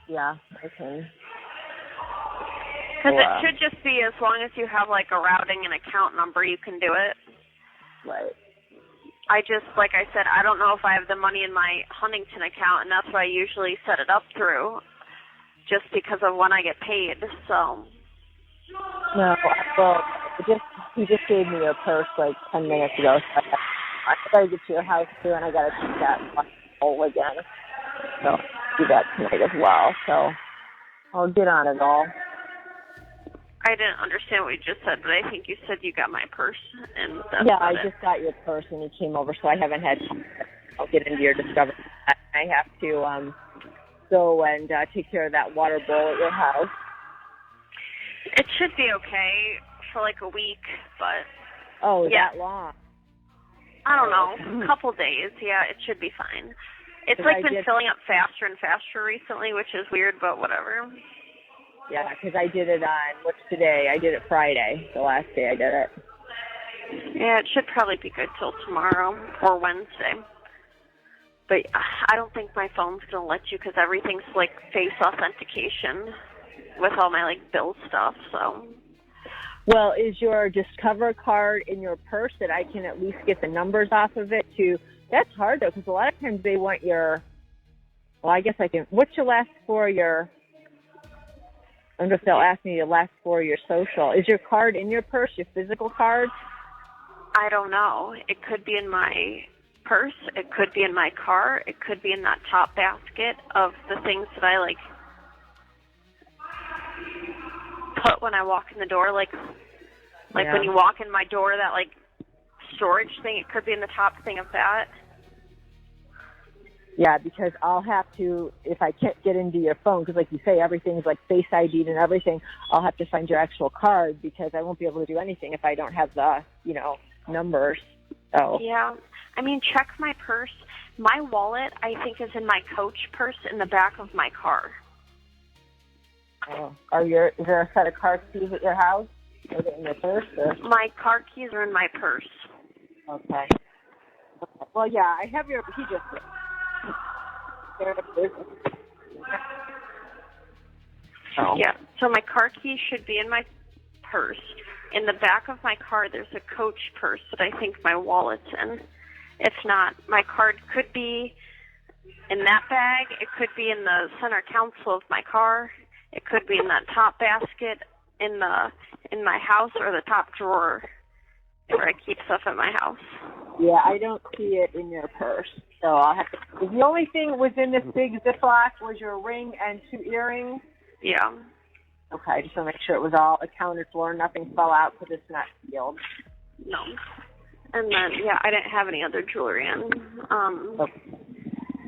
S2: Yeah, I can.
S4: Because it should just be as long as you have, a routing and account number, you can do it.
S2: Right.
S4: I just, like I said, I don't know if I have the money in my Huntington account, and that's what I usually set it up through, just because of when I get paid. So.
S2: No, well, he just gave me your purse like 10 minutes ago. So I gotta get to your house too, and I gotta check that hole again. So do that tonight as well. So I'll get on it all.
S4: I didn't understand what you just said, but I think you said you got my purse, and that's
S2: I just got your purse, and he came over, so I haven't had. I'll get into your discovery. I have to go and take care of that water bowl at your house.
S4: It should be okay for like a week, but
S2: that long?
S4: I don't know, a couple days. Yeah, it should be fine. It's like been filling up faster and faster recently, which is weird, but whatever.
S2: Yeah, because I did it on, what's today? I did it Friday, the last day I did it.
S4: Yeah, it should probably be good till tomorrow or Wednesday. But I don't think my phone's going to let you because everything's like face authentication with all my like bill stuff, so.
S2: Well, is your Discover card in your purse that I can at least get the numbers off of it too? That's hard though, because a lot of times they want your, well, I guess I can, what's your last four of your, I wonder if they'll ask me the last four of your social. Is your card in your purse, your physical card?
S4: I don't know. It could be in my purse. It could be in my car. It could be in that top basket of the things that I like put when I walk in the door. Like when you walk in my door, that like storage thing, it could be in the top thing of that.
S2: Yeah, because I'll have to, if I can't get into your phone, because like you say, everything's like Face ID'd and everything, I'll have to find your actual card because I won't be able to do anything if I don't have the, numbers. So. Yeah.
S4: I mean, check my purse. My wallet, I think, is in my coach purse in the back of my car.
S2: Oh. Is there a set of car keys at your house? Is it in your purse? Or?
S4: My car keys are in my purse.
S2: Okay. Well, yeah, I have your, he just...
S4: Yeah, so my car keys should be in my purse. In the back of my car, there's a coach purse that I think my wallet's in. If not, my card could be in that bag. It could be in the center console of my car. It could be in that top basket in my house or the top drawer where I keep stuff at my house.
S2: Yeah, I don't see it in your purse, so I'll have to. The only thing was in this big Ziploc was your ring and 2 earrings.
S4: Yeah.
S2: Okay, just to make sure it was all accounted for, nothing fell out because it's not sealed.
S4: No. And then, I didn't have any other jewelry in.
S2: Okay.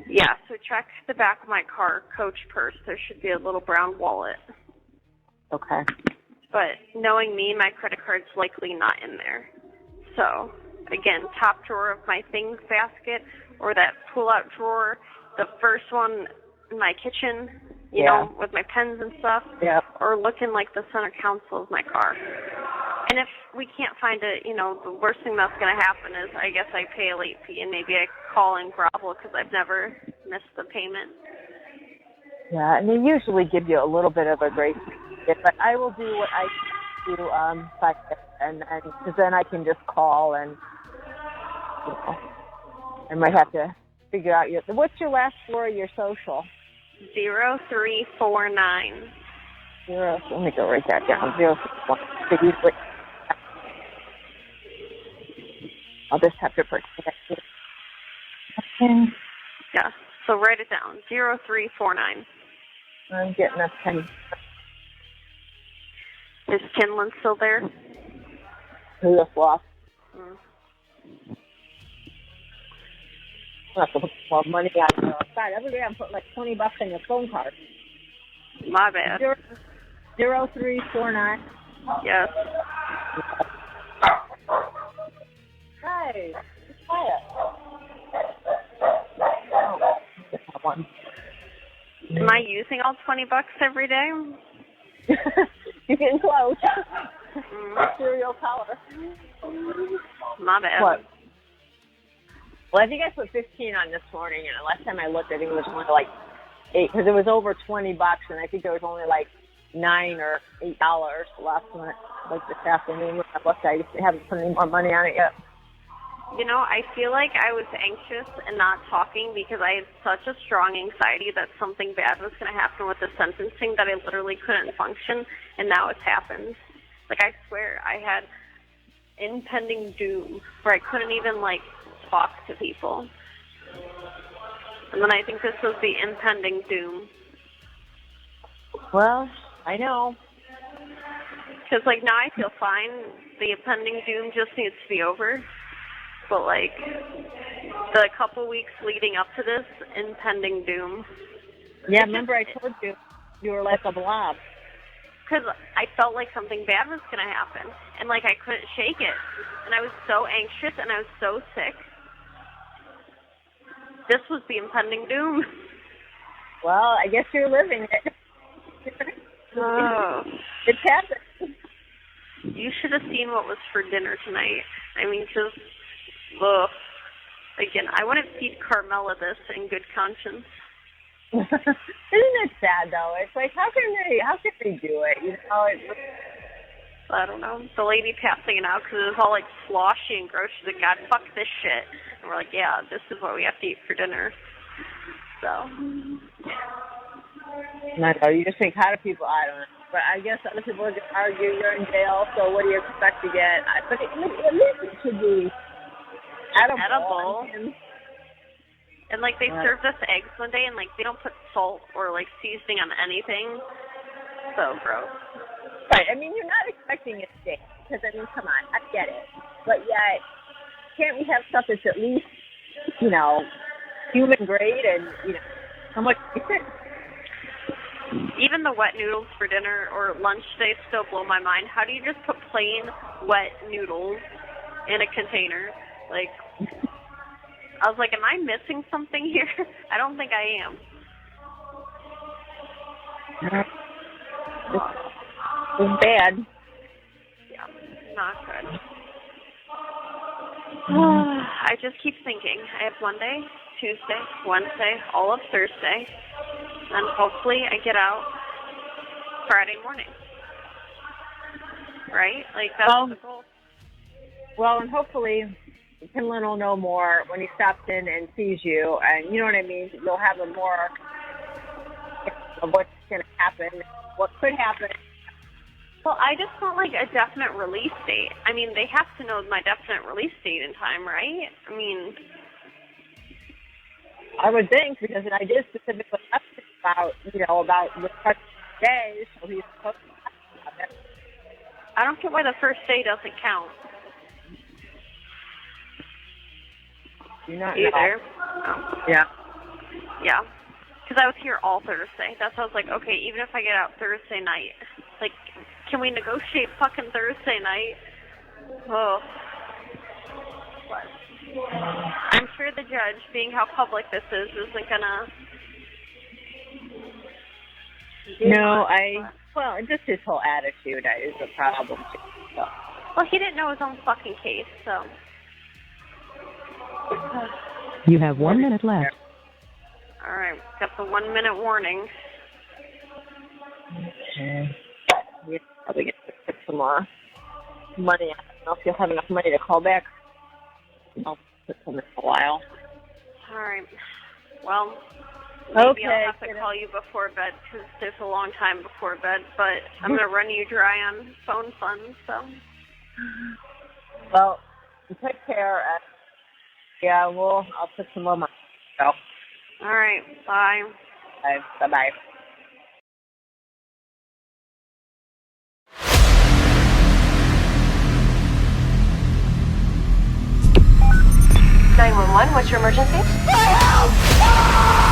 S4: Yeah, so check the back of my car, coach purse. There should be a little brown wallet.
S2: Okay.
S4: But knowing me, my credit card's likely not in there. So, again, top drawer of my things basket or that pull-out drawer, the first one in my kitchen, you know, with my pens and stuff, or look in, like, the center console of my car. And if we can't find it, the worst thing that's going to happen is I guess I pay a late fee and maybe I call and grovel because I've never missed the payment.
S2: Yeah, and they usually give you a little bit of a grace period, but I will do what I can do, and because then I can just call and, I might have to figure out what's your last four of your social?
S4: 0349.
S2: Let me go write that down. 031. I'll just have to put it.
S4: Yeah, so write it down. 0349.
S2: I'm getting a pen.
S4: Is Kinlan still there?
S2: He just lost. I have to put more money on your side. Every day I'm putting like $20 on your phone card.
S4: My bad.
S2: 0349.
S4: Yes.
S2: Hey, be quiet. Oh, that one.
S4: Am I using all $20 every day?
S2: You're getting close. Cereal color.
S4: My bad.
S2: What? Well, I think I put 15 on this morning, and the last time I looked, I think it was only like 8, because it was over $20, and I think there was only like $9 or $8 left when it, like this afternoon when I looked. I just haven't put any more money on it yet.
S4: You know, I feel like I was anxious and not talking because I had such a strong anxiety that something bad was going to happen with the sentencing that I literally couldn't function, and now it's happened. Like, I swear, I had impending doom where I couldn't even, like, talk to people. And then I think this was the impending doom.
S2: Well, I know.
S4: Because, like, now I feel fine. The impending doom just needs to be over. But, like, the couple weeks leading up to this, impending doom.
S2: Yeah, remember I told you were like a blob.
S4: Because I felt like something bad was going to happen. And, like, I couldn't shake it. And I was so anxious and I was so sick. This was the impending doom.
S2: Well, I guess you're living it.
S4: Oh.
S2: It's happened.
S4: You should have seen what was for dinner tonight. I mean, just, ugh. Again, I wouldn't feed Carmela this in good conscience.
S2: Isn't it sad though? It's like how can they do it? You know,
S4: I don't know. The lady passing it out because it was all like sloshy and gross. She's like, God, fuck this shit. And we're like, yeah, this is what we have to eat for dinner. So.
S2: I know. You just think, how do people? I don't know. But I guess other people are going to argue you're in jail, so what do you expect to get? But at least it should be edible.
S4: And like they served us eggs one day, and like they don't put salt or like seasoning on anything. So gross.
S2: Right. I mean, you're not expecting a steak because I mean, come on, I get it. But yet, can't we have stuff that's at least, you know, human grade and you know, how much decent?
S4: Even the wet noodles for dinner or lunch today still blow my mind. How do you just put plain wet noodles in a container? Like, I was like, am I missing something here? I don't think I am.
S2: It's bad.
S4: Yeah, not good. I just keep thinking. I have Monday, Tuesday, Wednesday, all of Thursday, and hopefully I get out Friday morning. Right? Like, that's the goal.
S2: Well, and hopefully Kinlan will know more when he stops in and sees you, and you know what I mean? You'll have a more of what's going to happen, what could happen.
S4: Well, I just want, like, a definite release date. I mean, they have to know my definite release date in time, right? I mean...
S2: I would think, because I did specifically ask him about the first day, so he's supposed to ask about it.
S4: I don't get why the first day doesn't count.
S2: You not
S4: either.
S2: Oh. Yeah.
S4: Yeah. Because I was here all Thursday. That's why I was like, okay, even if I get out Thursday night, like, can we negotiate fucking Thursday night? Oh. But I'm sure the judge, being how public this is, isn't gonna...
S2: No, well, just his whole attitude is a problem, too. So.
S4: Well, he didn't know his own fucking case, so...
S5: You have 1 minute left.
S4: All right, got the 1 minute warning.
S2: Okay. You're probably going to get some more money. I don't know if you'll have enough money to call back. I'll put some in a while.
S4: All right. Well, maybe
S2: okay,
S4: I'll have to call you before bed because there's a long time before bed, but I'm going to run you dry on phone funds, so.
S2: Well, you take care. Yeah, I'll put some more money. So.
S4: All right. Bye.
S2: Bye-bye.
S7: What's your emergency? Help!